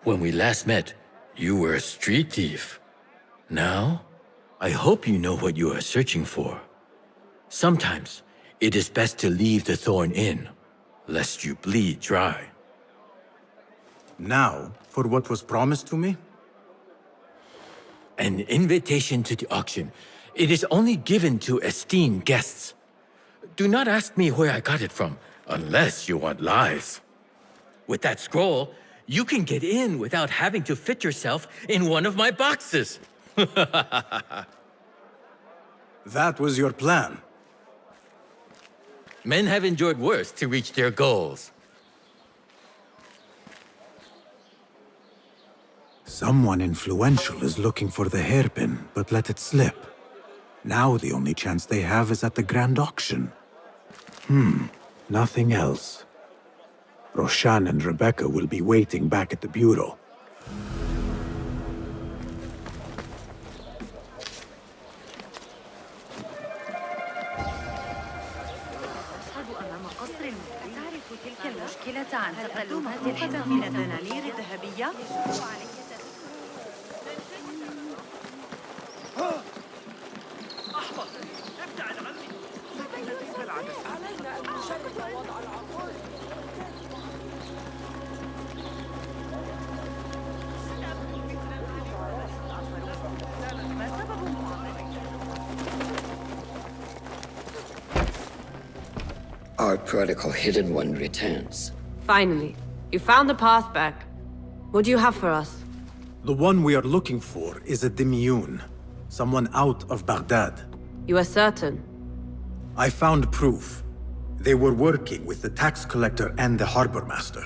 When we last met, you were a street thief. Now, I hope you know what you are searching for. Sometimes, it is best to leave the thorn in, lest you bleed dry.
Now, for what was promised to me?
An invitation to the auction. It is only given to esteemed guests. Do not ask me where I got it from, unless you want lies. With that scroll, you can get in without having to fit yourself in one of my boxes.
That was your plan.
Men have endured worse to reach their goals.
Someone influential is looking for the hairpin, but let it slip. Now the only chance they have is at the grand auction. Nothing else. Roshan and Rebecca will be waiting back at the bureau.
من الدنانير الذهبية.
احفظ ابتعد عني.
علينا أن نجرب وضع العقول.
Our prodigal hidden one returns.
Finally, you found the path back. What do you have for us?
The one we are looking for is a Dimyun, someone out of Baghdad.
You are certain?
I found proof. They were working with the tax collector and the harbor master.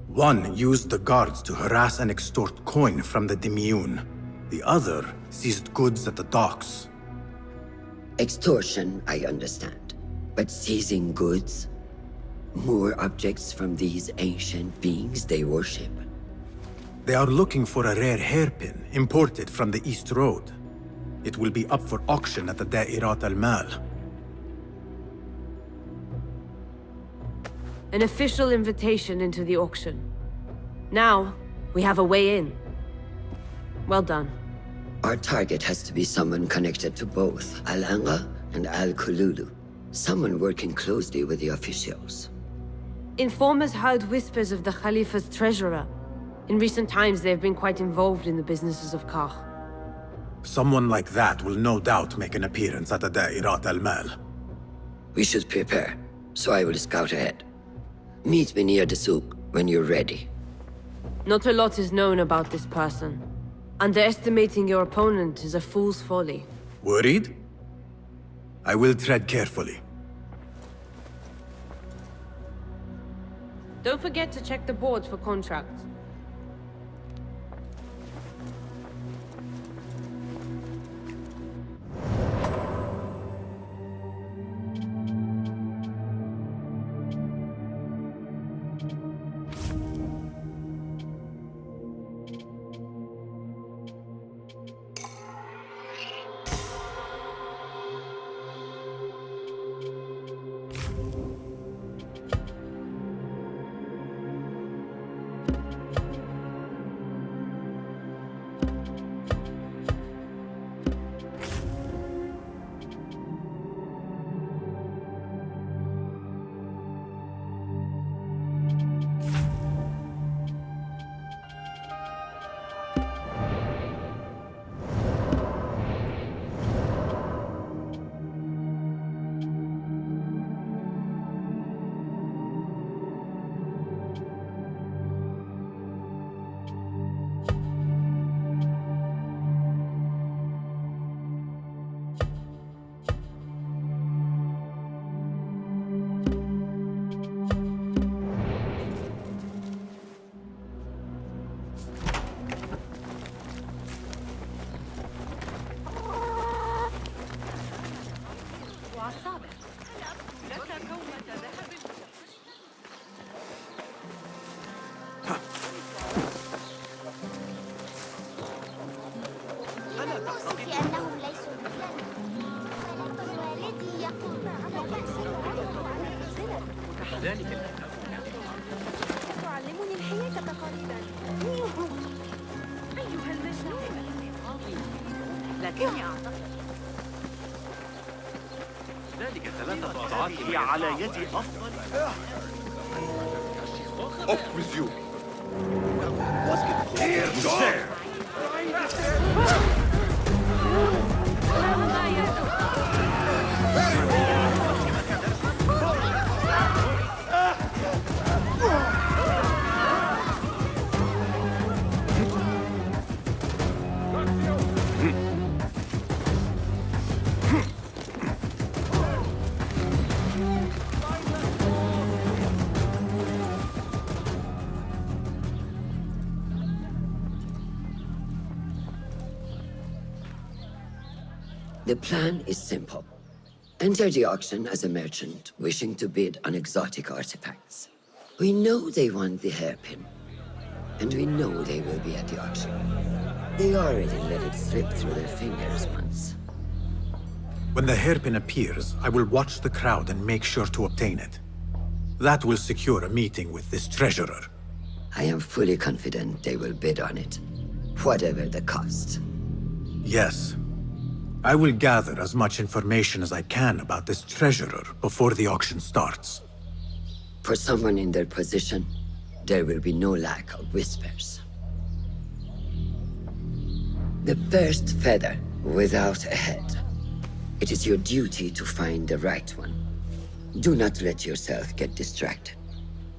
One used the guards to harass and extort coin from the Dimyun. The other seized goods at the docks.
Extortion, I understand. But seizing goods? More objects from these ancient beings they worship?
They are looking for a rare hairpin imported from the East Road. It will be up for auction at the Da'irat al-Mal.
An official invitation into the auction. Now, we have a way in. Well done.
Our target has to be someone connected to both Al-Anga and Al-Kululu. Someone working closely with the officials.
Informers heard whispers of the Khalifa's treasurer. In recent times, they have been quite involved in the businesses of Kah.
Someone like that will no doubt make an appearance at the Da'irat al-Mal.
We should prepare, so I will scout ahead. Meet me near the souk when you're ready.
Not a lot is known about this person. Underestimating your opponent is a fool's folly.
Worried? I will tread carefully.
Don't forget to check the boards for contracts.
تعلمني الحياة تقريبا. أيها المجنون. لكني أعتقد
ذلك 3 أضعاف هي على يدي أفضل.
Off with you.
Here,
The plan is simple. Enter the auction as a merchant wishing to bid on exotic artifacts. We know they want the hairpin, and we know they will be at the auction. They already let it slip through their fingers once.
When the hairpin appears, I will watch the crowd and make sure to obtain it. That will secure a meeting with this treasurer.
I am fully confident they will bid on it, whatever the cost.
Yes. I will gather as much information as I can about this treasurer before the auction starts.
For someone in their position, there will be no lack of whispers. The first feather without a head. It is your duty to find the right one. Do not let yourself get distracted.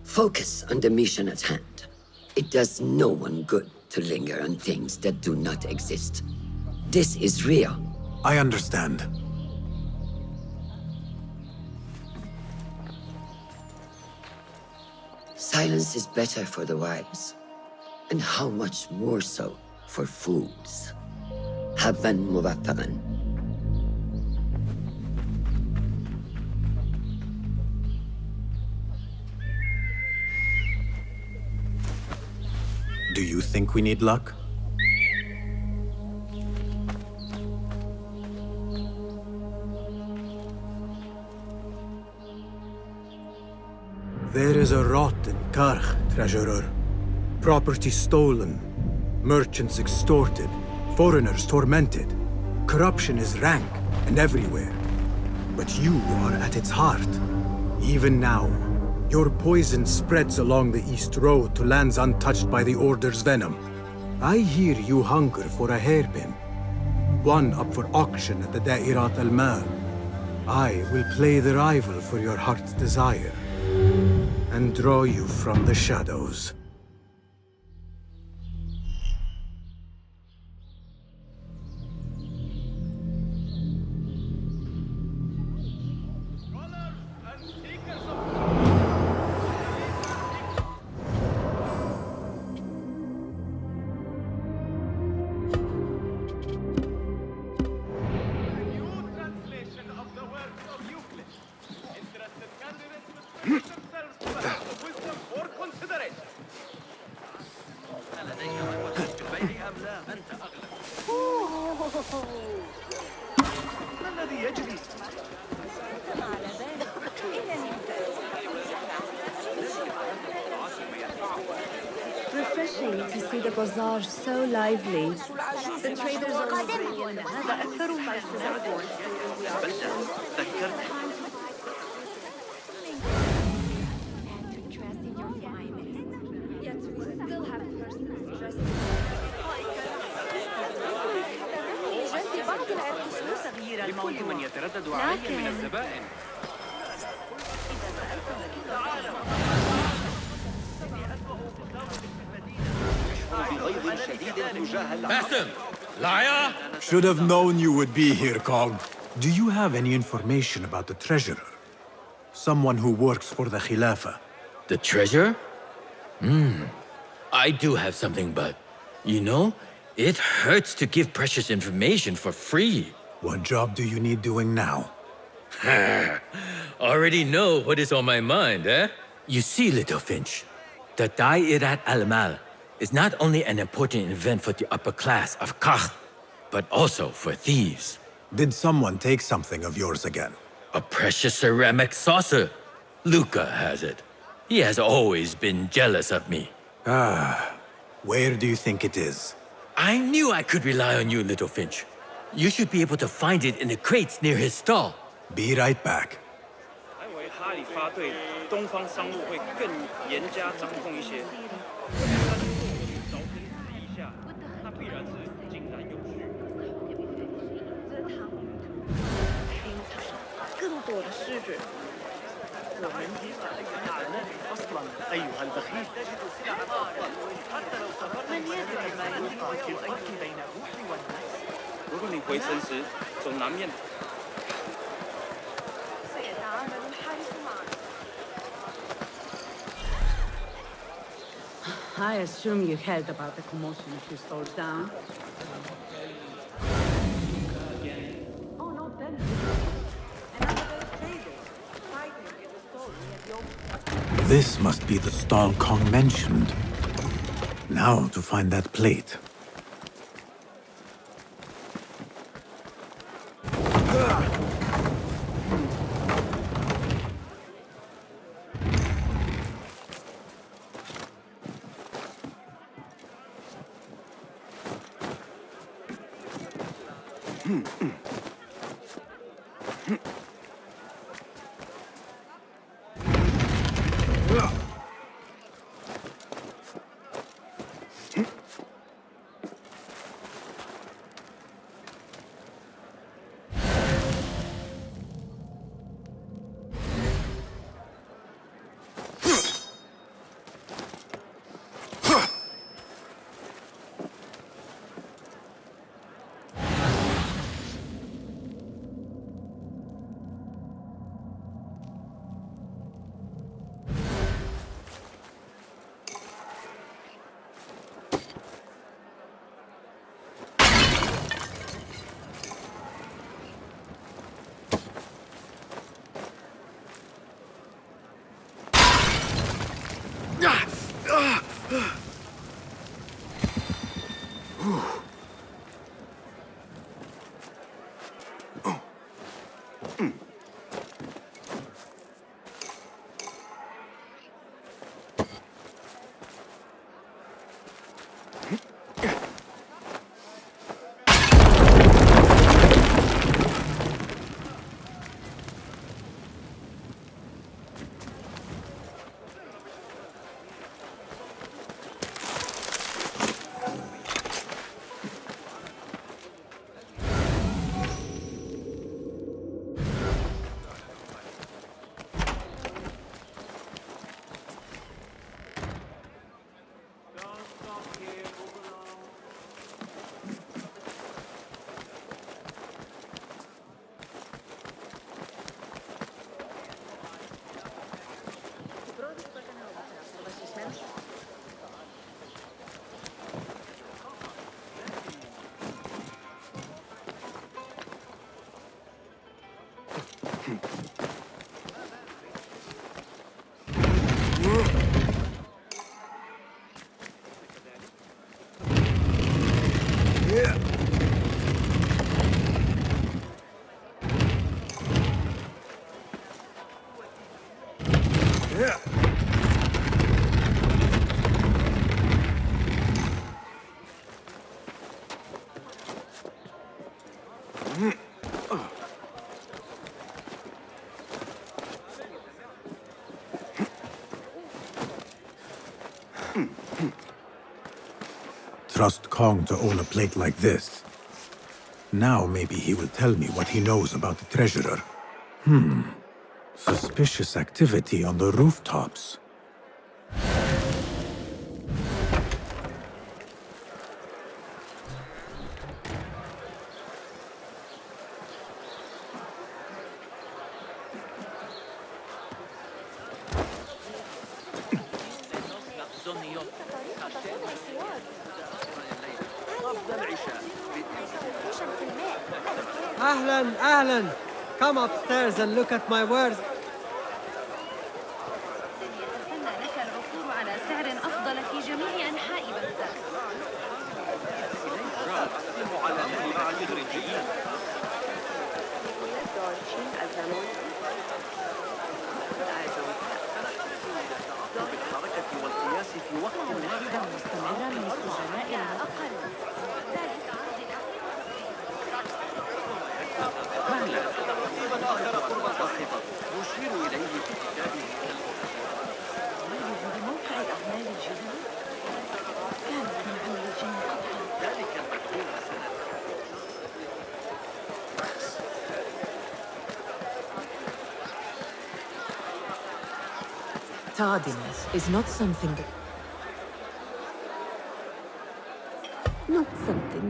Focus on the mission at hand. It does no one good to linger on things that do not exist. This is real.
I understand.
Silence is better for the wise, and how much more so for fools. حباً موفقاً.
Do you think we need luck? There is a rot in Karch, treasurer. Property stolen, merchants extorted, foreigners tormented. Corruption is rank and everywhere. But you are at its heart. Even now, your poison spreads along the East Road to lands untouched by the Order's venom. I hear you hunger for a hairpin. One up for auction at the Da'irat al-Mal. I will play the rival for your heart's desire and draw you from the shadows.
Refreshing to see the bazaar so lively. The traders are
لكل من يتردد علي من الزبائن.
Basim! Liar!
Should have known you would be here, Cog. Do you have any information about the treasurer? Someone who works for the Khilafah.
The treasure? I do have something, but... You know, it hurts to give precious information for free.
What job do you need doing now?
Already know what is on my mind, eh? You see, little Finch, the Da'irat al-Mal is not only an important event for the upper class of Karch, but also for thieves.
Did someone take something of yours again?
A precious ceramic saucer. Luca has it. He has always been jealous of me.
Where do you think it is?
I knew I could rely on you, little Finch. You should be able to find it in the crates near his stall.
Be right back.
还以为哈里发对东方商路会更严加掌控一些。稍微试一下，那必然是井然有序。
更多的诗句。我们أصلا أيها البخيل تجد سلعة أفضل حتى لو سافرت من يدري ما يلقى الفرق بين الروح والنفس
如果你回城时，总难免。
I assume you heard about the commotion a few stores down.
This must be the stall Kong mentioned. Now to find that plate. Trust Kong to own a plate like this. Now maybe he will tell me what he knows about the treasurer. Suspicious activity on the rooftops.
أهلاً أهلاً. Come upstairs and look at my wares.
على سعر أفضل في جميع أنحاء بغداد.
بالحركة والقياس في وقت واحد مستمرا للسجناء على الأقل. نشير إليه في كتابه بموقع أعمال الجبل كانت من عمل الجن ذلك المكتوب حسنا.
Tardiness is not something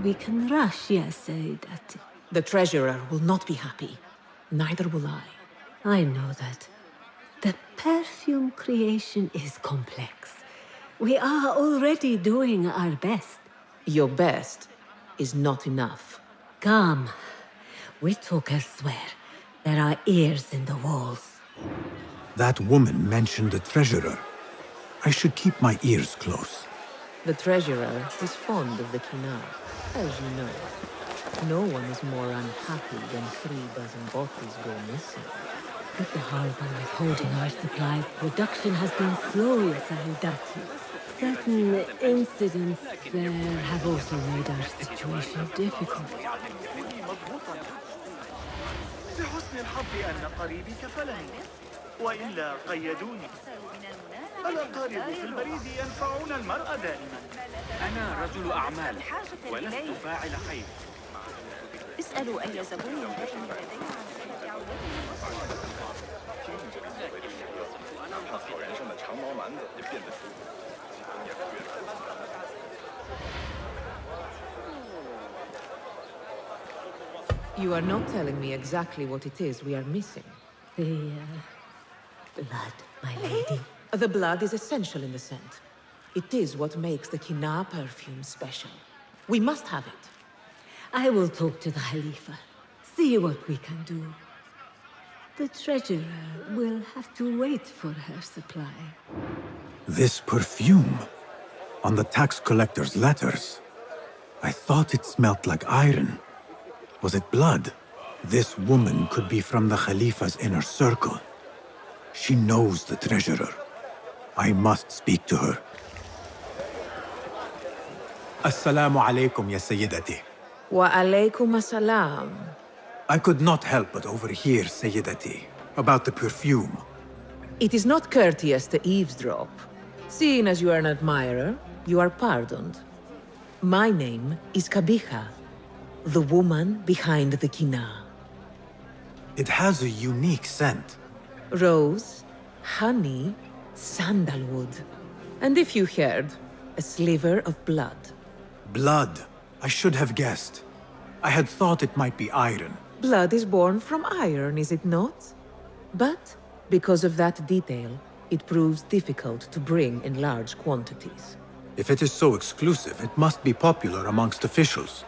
we can rush, yes, Saidati. The treasurer will not be happy. Neither will I. I know that. The perfume creation is complex. We are already doing our best. Your best is not enough. Come. We talk elsewhere. There are ears in the walls.
That woman mentioned the treasurer. I should keep my ears close.
The treasurer is fond of the Kinar, as you know. No one is more unhappy when 3 dozen bottles go missing.
With the harbor withholding our supplies, production has been slow, Sahidati. Certain incidents there have also made our situation difficult.
بحسن الحظ أن قريبي كفلني وإلا قيدوني. الأقارب في البريد ينفعون المرء دائما.
أنا رجل أعمال ولست فاعل خير.
اسألوا أي زبون
You are not telling me exactly what it is we are missing.
The blood, my lady.
The blood is essential in the scent. It is what makes the Kina perfume special. We must have it.
I will talk to the Khalifa. See what we can do. The treasurer will have to wait for her supply.
This perfume, on the tax collector's letters. I thought it smelt like iron. Was it blood? This woman could be from the Khalifa's inner circle. She knows the treasurer. I must speak to her. Assalamu alaikum, ya Sayyidati.
Wa alaykum assalam.
I could not help but overhear, Sayyidati, about the perfume.
It is not courteous to eavesdrop. Seeing as you are an admirer, you are pardoned. My name is Kabiha, the woman behind the Kina.
It has a unique scent.
Rose, honey, sandalwood. And if you heard, a sliver of blood.
Blood. I should have guessed. I had thought it might be iron.
Blood is born from iron, is it not? But because of that detail, it proves difficult to bring in large quantities.
If it is so exclusive, it must be popular amongst officials.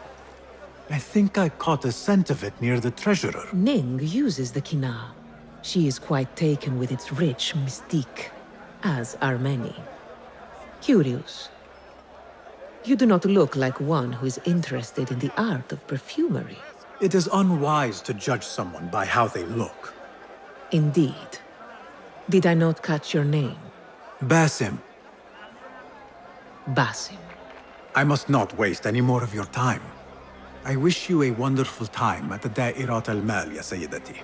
I think I caught a scent of it near the treasurer.
Ning uses the Kina. She is quite taken with its rich mystique, as are many. Curious. You do not look like one who is interested in the art of perfumery.
It is unwise to judge someone by how they look.
Indeed. Did I not catch your name?
Basim.
Basim.
I must not waste any more of your time. I wish you a wonderful time at the Da'irat al-Mal, ya Sayyidati.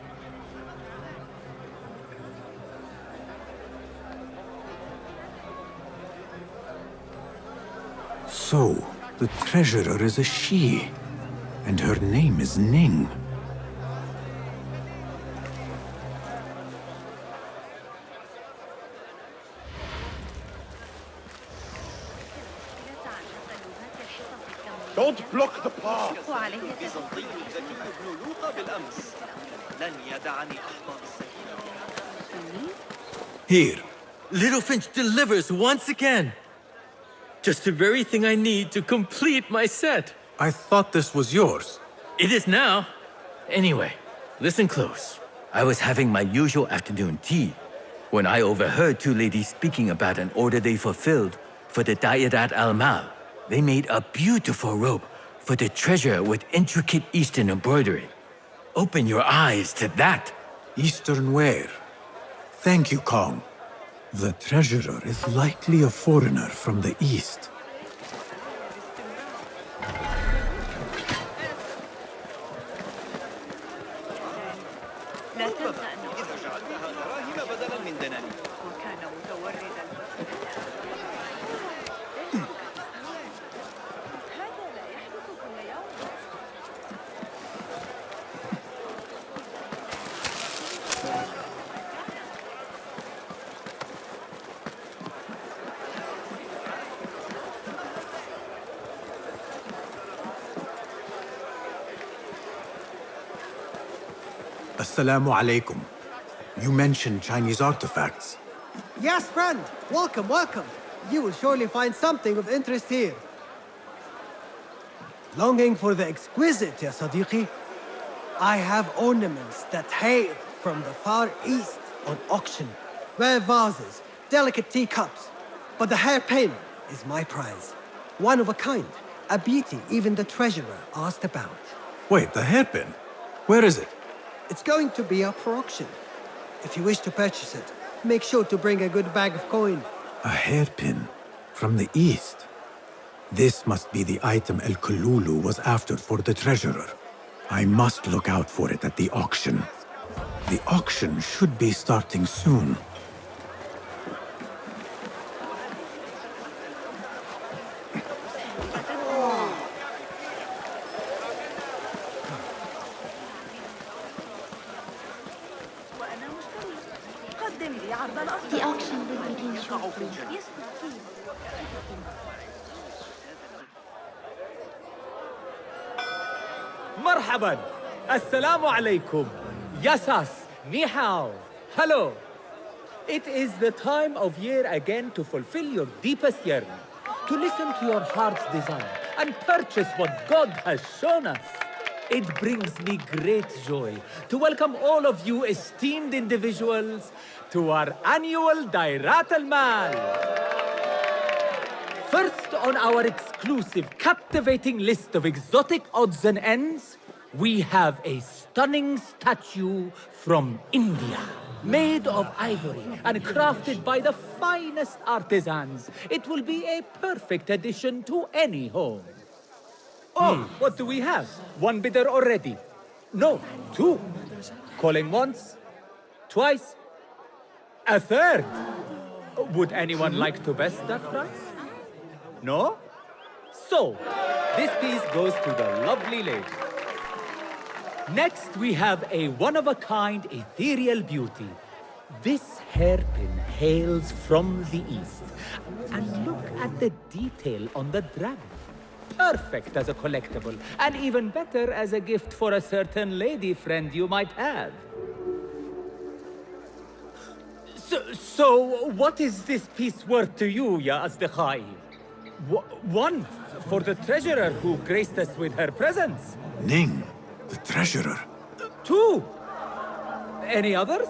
So, the treasurer is a she, and her name is Ning.
Don't block the path!
Here, Little Finch delivers once again. Just the very thing I need to complete my set.
I thought this was yours.
It is now. Anyway, listen close. I was having my usual afternoon tea when I overheard 2 ladies speaking about an order they fulfilled for the Da'irat al-Mal. They made a beautiful robe for the treasure with intricate Eastern embroidery. Open your eyes to that.
Eastern wear. Thank you, Kong. The treasurer is likely a foreigner from the East. Assalamu alaikum. You mentioned Chinese artifacts.
Yes, friend. Welcome, welcome. You will surely find something of interest here. Longing for the exquisite, ya Sadiqi? I have ornaments that hail from the Far East on auction. rare vases, delicate teacups. But the hairpin is my prize. One of a kind. A beauty even the treasurer asked about.
Wait, the hairpin? Where is it?
It's going to be up for auction. If you wish to purchase it, make sure to bring a good bag of coin.
A hairpin from the east. This must be the item El Kululu was after for the treasurer. I must look out for it at the auction. The auction should be starting soon.
The auction will begin shortly. Yes,
مرحبا السلام عليكم Yasas ni hao hello it is the time of year again to fulfill your deepest yearning, to listen to your heart's desire and purchase what God has shown us. It brings me great joy to welcome all of you esteemed individuals to our annual Dairat al-Mal. First on our exclusive, captivating list of exotic odds and ends, we have a stunning statue from India. Made of ivory and crafted by the finest artisans, it will be a perfect addition to any home. Oh, what do we have? One bidder already? No, two. Calling once, twice, a third. Would anyone like to best that price? No? So, this piece goes to the lovely lady. Next, we have a one-of-a-kind ethereal beauty. This hairpin hails from the east. And look at the detail on the dragon. Perfect as a collectible, and even better as a gift for a certain lady friend you might have. So what is this piece worth to you, Ya Asdiqai? One, for the treasurer who graced us with her presence.
Ning, the treasurer.
Two. Any others?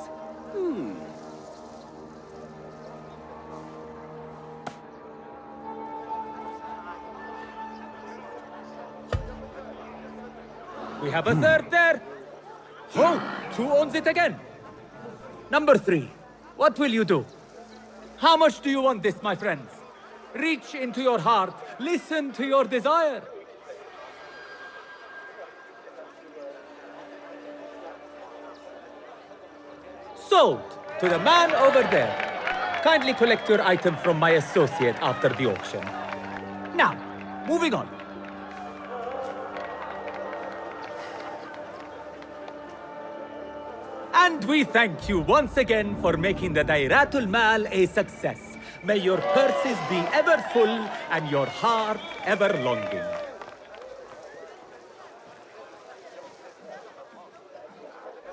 We have a third there. Oh, two owns it again. Number three, what will you do? How much do you want this, my friends? Reach into your heart, listen to your desire. Sold to the man over there. Kindly collect your item from my associate after the auction. Now, moving on. And we thank you once again for making the Dairatul Mal a success. May your purses be ever full and your heart ever longing.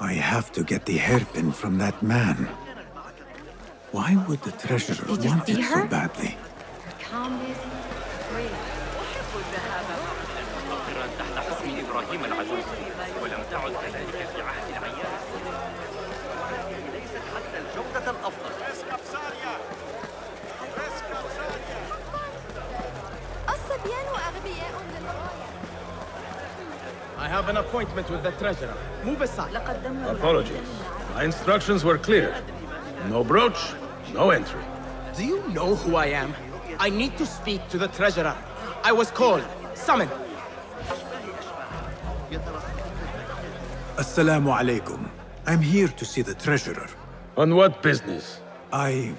I have to get the hairpin from that man. Why would the treasurer want it so badly?
I have an appointment with the treasurer. Move aside.
Apologies. My instructions were clear. No brooch, no entry.
Do you know who I am? I need to speak to the treasurer. I was called, summoned.
Assalamu alaikum. I'm here to see the treasurer.
On what business?
I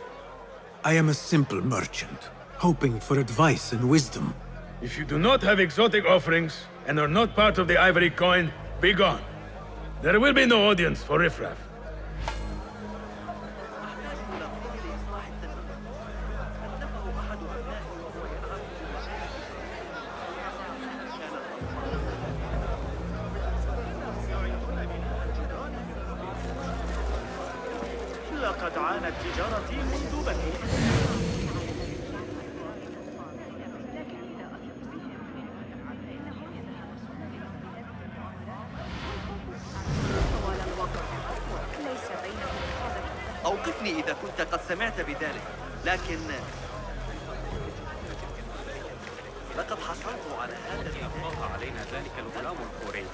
am a simple merchant, hoping for advice and wisdom.
If you do not have exotic offerings and are not part of the ivory coin, be gone. There will be no audience for riffraff.
لقد عانت تجارتي منذ بدء. أوقفني إذا كنت قد سمعت بذلك، لكن لقد حصلت على هذا.
أبقى علينا ذلك الغلام الكوري.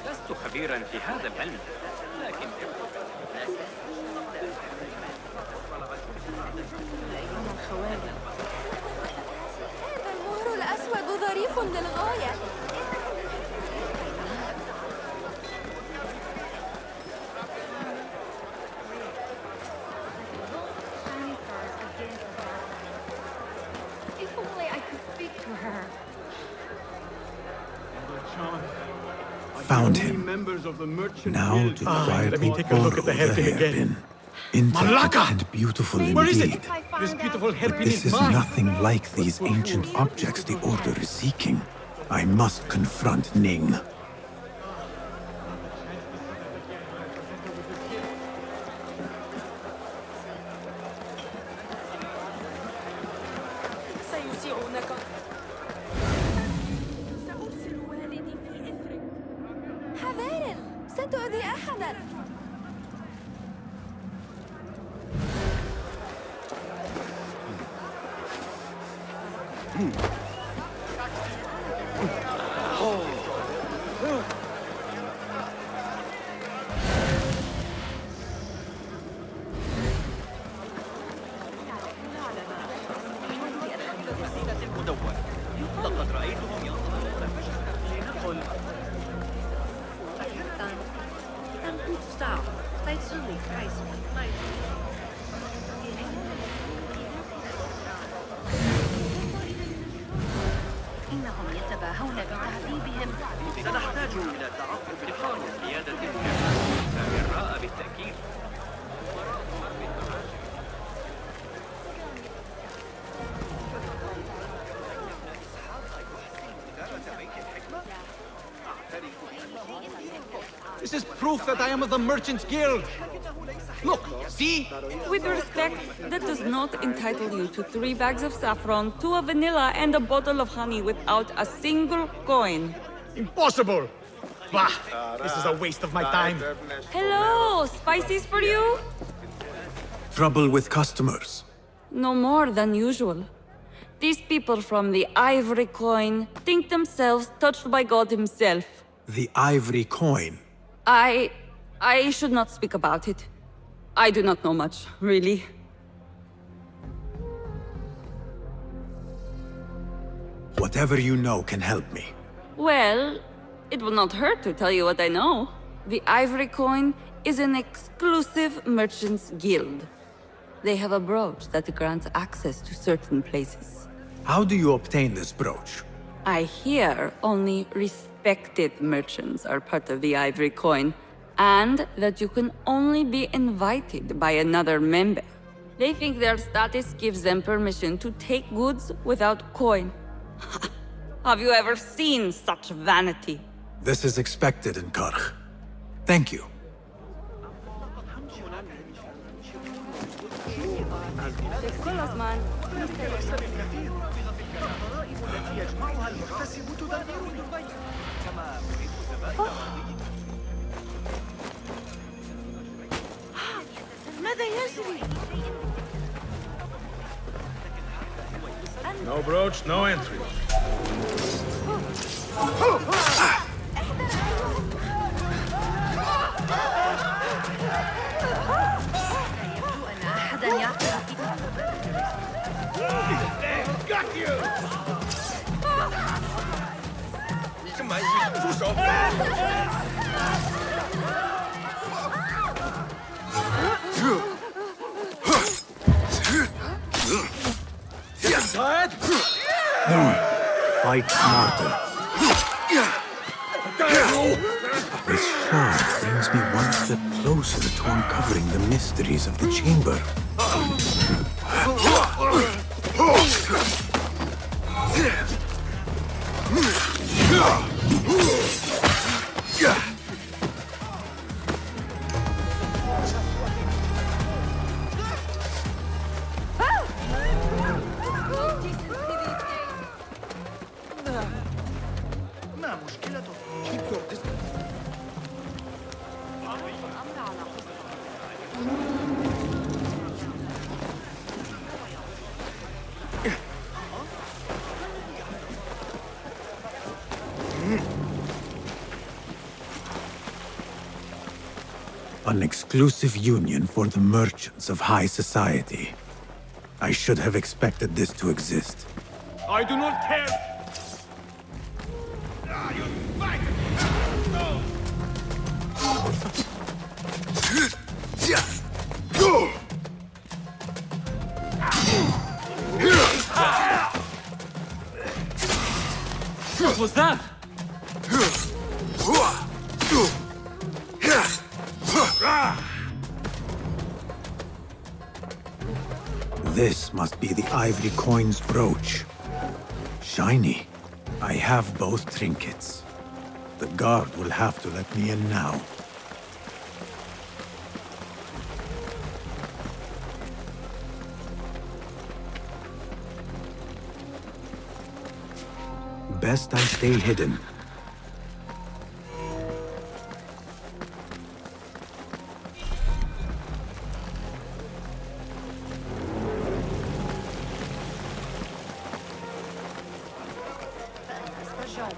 لست خبيرا في هذا العلم، لكن
هذا المهر الأسود ظريف للغاية.
If only I could speak to her.
Found him. Now to try
let me take a look at the hairpin again.
Intact
Malaka!
and beautiful
Where is
indeed.
it? This beautiful
But
hairpin
this
is
is
mine.
nothing like these ancient objects the Order is seeking. I must confront Ning.
سيسيئونك. سأرسل والدي في إثرك.
حذارا، ستؤذي أحدا.
لقد رأيته ينظر لندخل.
إنهم يتباهون بتعذيبهم.
سنحتاج إلى تعقب
افتخار قيادة سامراء بالتأكيد.
This is proof that I am of the Merchants Guild. Look, see?
With respect, that does not entitle you to 3 bags of saffron, 2 of vanilla, and a bottle of honey without a single coin.
Impossible! Bah, this is a waste of my time.
Hello, spices for you?
Trouble with customers.
No more than usual. These people from the Ivory Coin think themselves touched by God himself.
The ivory coin.
I should not speak about it. I do not know much, really.
Whatever you know can help me.
Well, it will not hurt to tell you what I know. The Ivory Coin is an exclusive merchants guild. They have a brooch that grants access to certain places.
How do you obtain this brooch?
I hear only respected merchants are part of the Ivory Coin, and that you can only be invited by another member. They think their status gives them permission to take goods without coin. Have you ever seen such vanity?
This is expected in Karch. Thank you.
ماذا يجري؟
No brooch, no entry.
Got you!
你这蛮夷，住手！
Tired?
Fight smarter. This shard brings me one step closer to uncovering the mysteries of the chamber.
ما مشكلته؟
An exclusive union for the merchants of high society. I should have expected this to exist.
I do not care! You fight! Go!
What was that?
This must be the ivory coin's brooch. Shiny. I have both trinkets. The guard will have to let me in now. Best I stay hidden.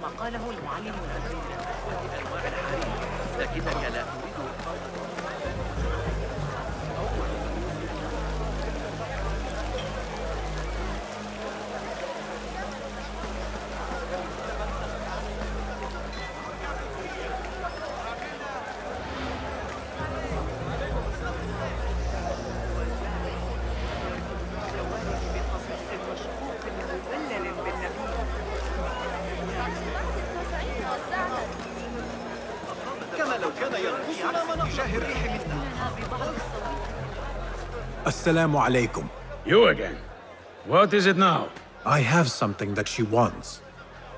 ما قاله المعلم الأمريكي الأنواع الحالية لكنك لا تريد
Assalamu alaikum.
You again? What is it now?
I have something that she wants.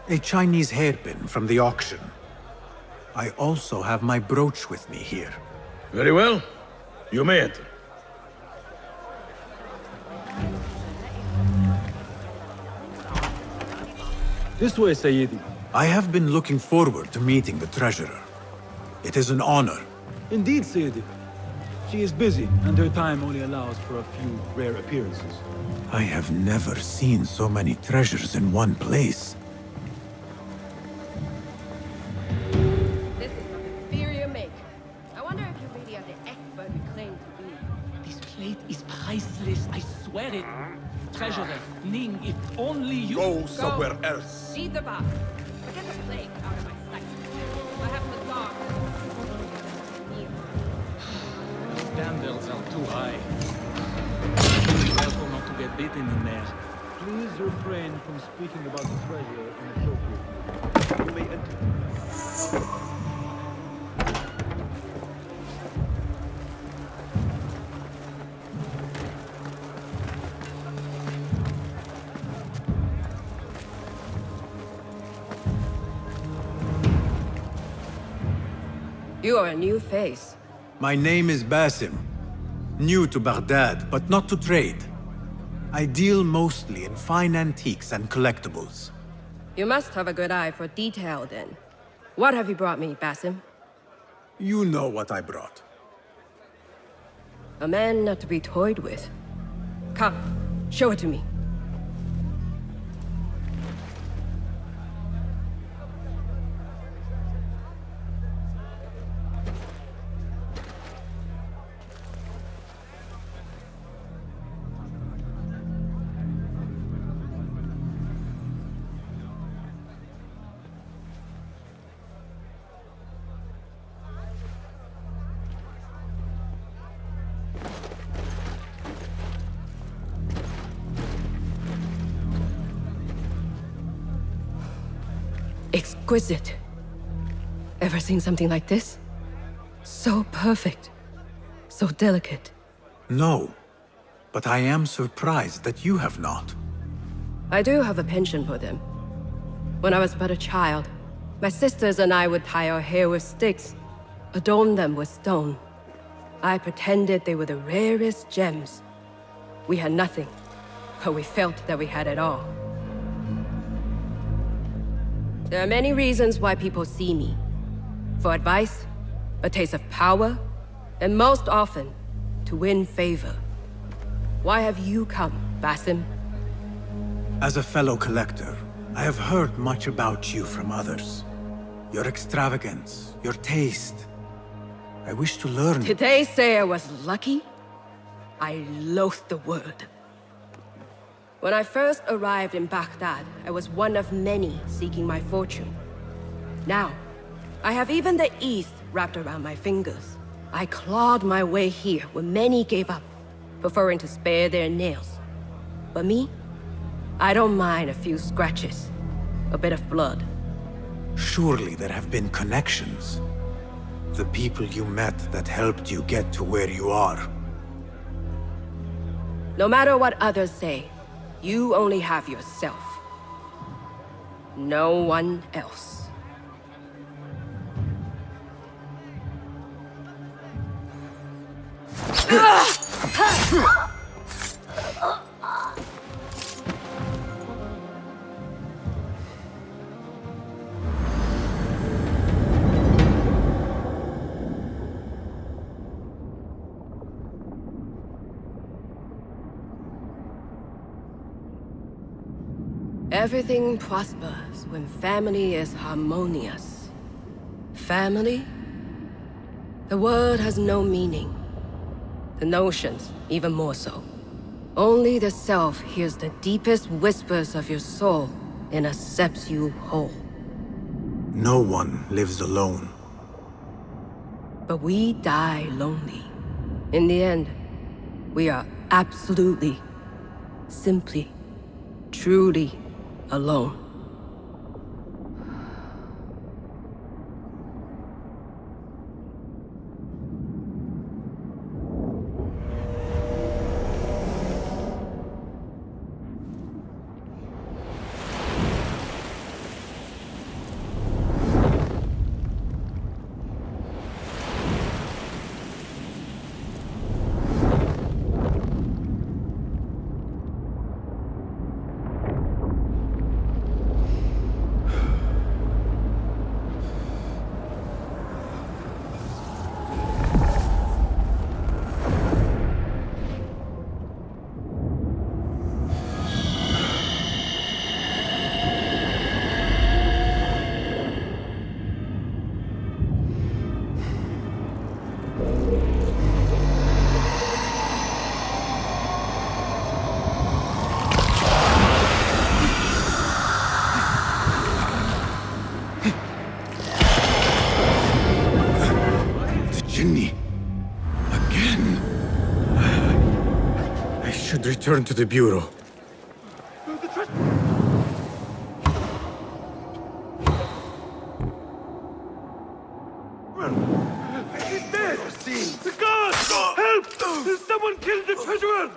A Chinese hairpin from the auction. I also have my brooch with me here.
Very well. You may enter.
This way, Sayyidi. I have been looking forward to meeting the treasurer. It is an honor.
Indeed, Sayyidi. She is busy, and her time only allows for a few rare appearances.
I have never seen so many treasures in one place.
This is an inferior make. I wonder if you really are the expert you claim to be.
This plate is priceless, I swear it. Treasurer, Ning, if only you...
Go somewhere else.
Lead the boss. Forget the plague out of my sight. Perhaps the dog.
Standards are too high. Be careful not to get bitten in there.
Please refrain from speaking about the treasure inappropriately. You may enter.
You are a new face.
My name is Basim. New to Baghdad, but not to trade. I deal mostly in fine antiques and collectibles.
You must have a good eye for detail, then. What have you brought me, Basim?
You know what I brought.
A man not to be toyed with. Come, show it to me. Exquisite. Ever seen something like this? So perfect. So delicate.
No, but I am surprised that you have not.
I do have a penchant for them. When I was but a child, my sisters and I would tie our hair with sticks, adorn them with stone. I pretended they were the rarest gems. We had nothing, but we felt that we had it all. There are many reasons why people see me. For advice, a taste of power, and most often, to win favor. Why have you come, Basim?
As a fellow collector, I have heard much about you from others. Your extravagance, your taste. I wish to learn.
Did they say I was lucky? I loathe the word. When I first arrived in Baghdad, I was one of many seeking my fortune. Now, I have even the East wrapped around my fingers. I clawed my way here when many gave up, preferring to spare their nails. But me? I don't mind a few scratches, a bit of blood.
Surely there have been connections. The people you met that helped you get to where you are.
No matter what others say, you only have yourself. No one else. Everything prospers when family is harmonious. Family? The word has no meaning. The notions, even more so. Only the self hears the deepest whispers of your soul and accepts you whole.
No one lives alone.
But we die lonely. In the end, we are absolutely, simply, truly alone.
Return to the Bureau.
He's dead! The guards! Help! Someone killed the treasurer!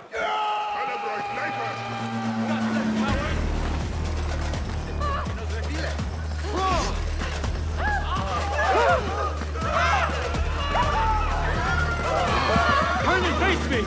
Turn and face me!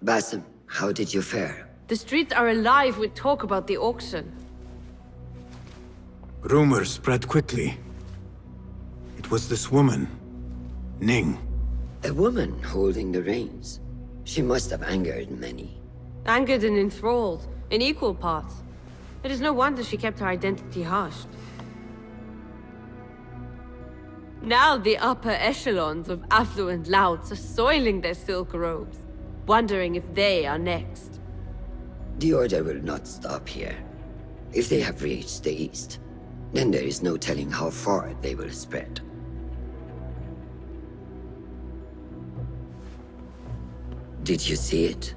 Basim, how did you fare?
The streets are alive with talk about the auction.
Rumors spread quickly. It was this woman, Ning.
A woman holding the reins. She must have angered many.
Angered and enthralled, in equal parts. It is no wonder she kept her identity hushed. Now the upper echelons of affluent louts are soiling their silk robes, wondering if they are next.
The Order will not stop here. If they have reached the East, then there is no telling how far they will spread. Did you see it?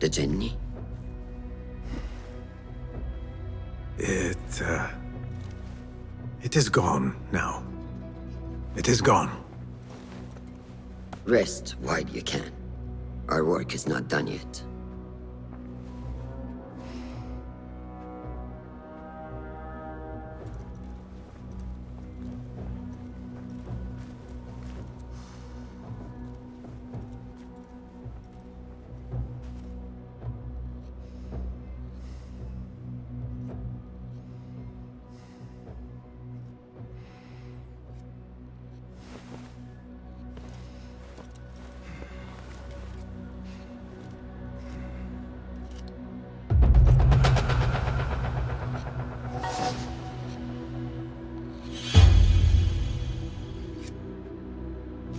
The Jinni?
It is gone now. It is gone.
Rest while you can. Our work is not done yet.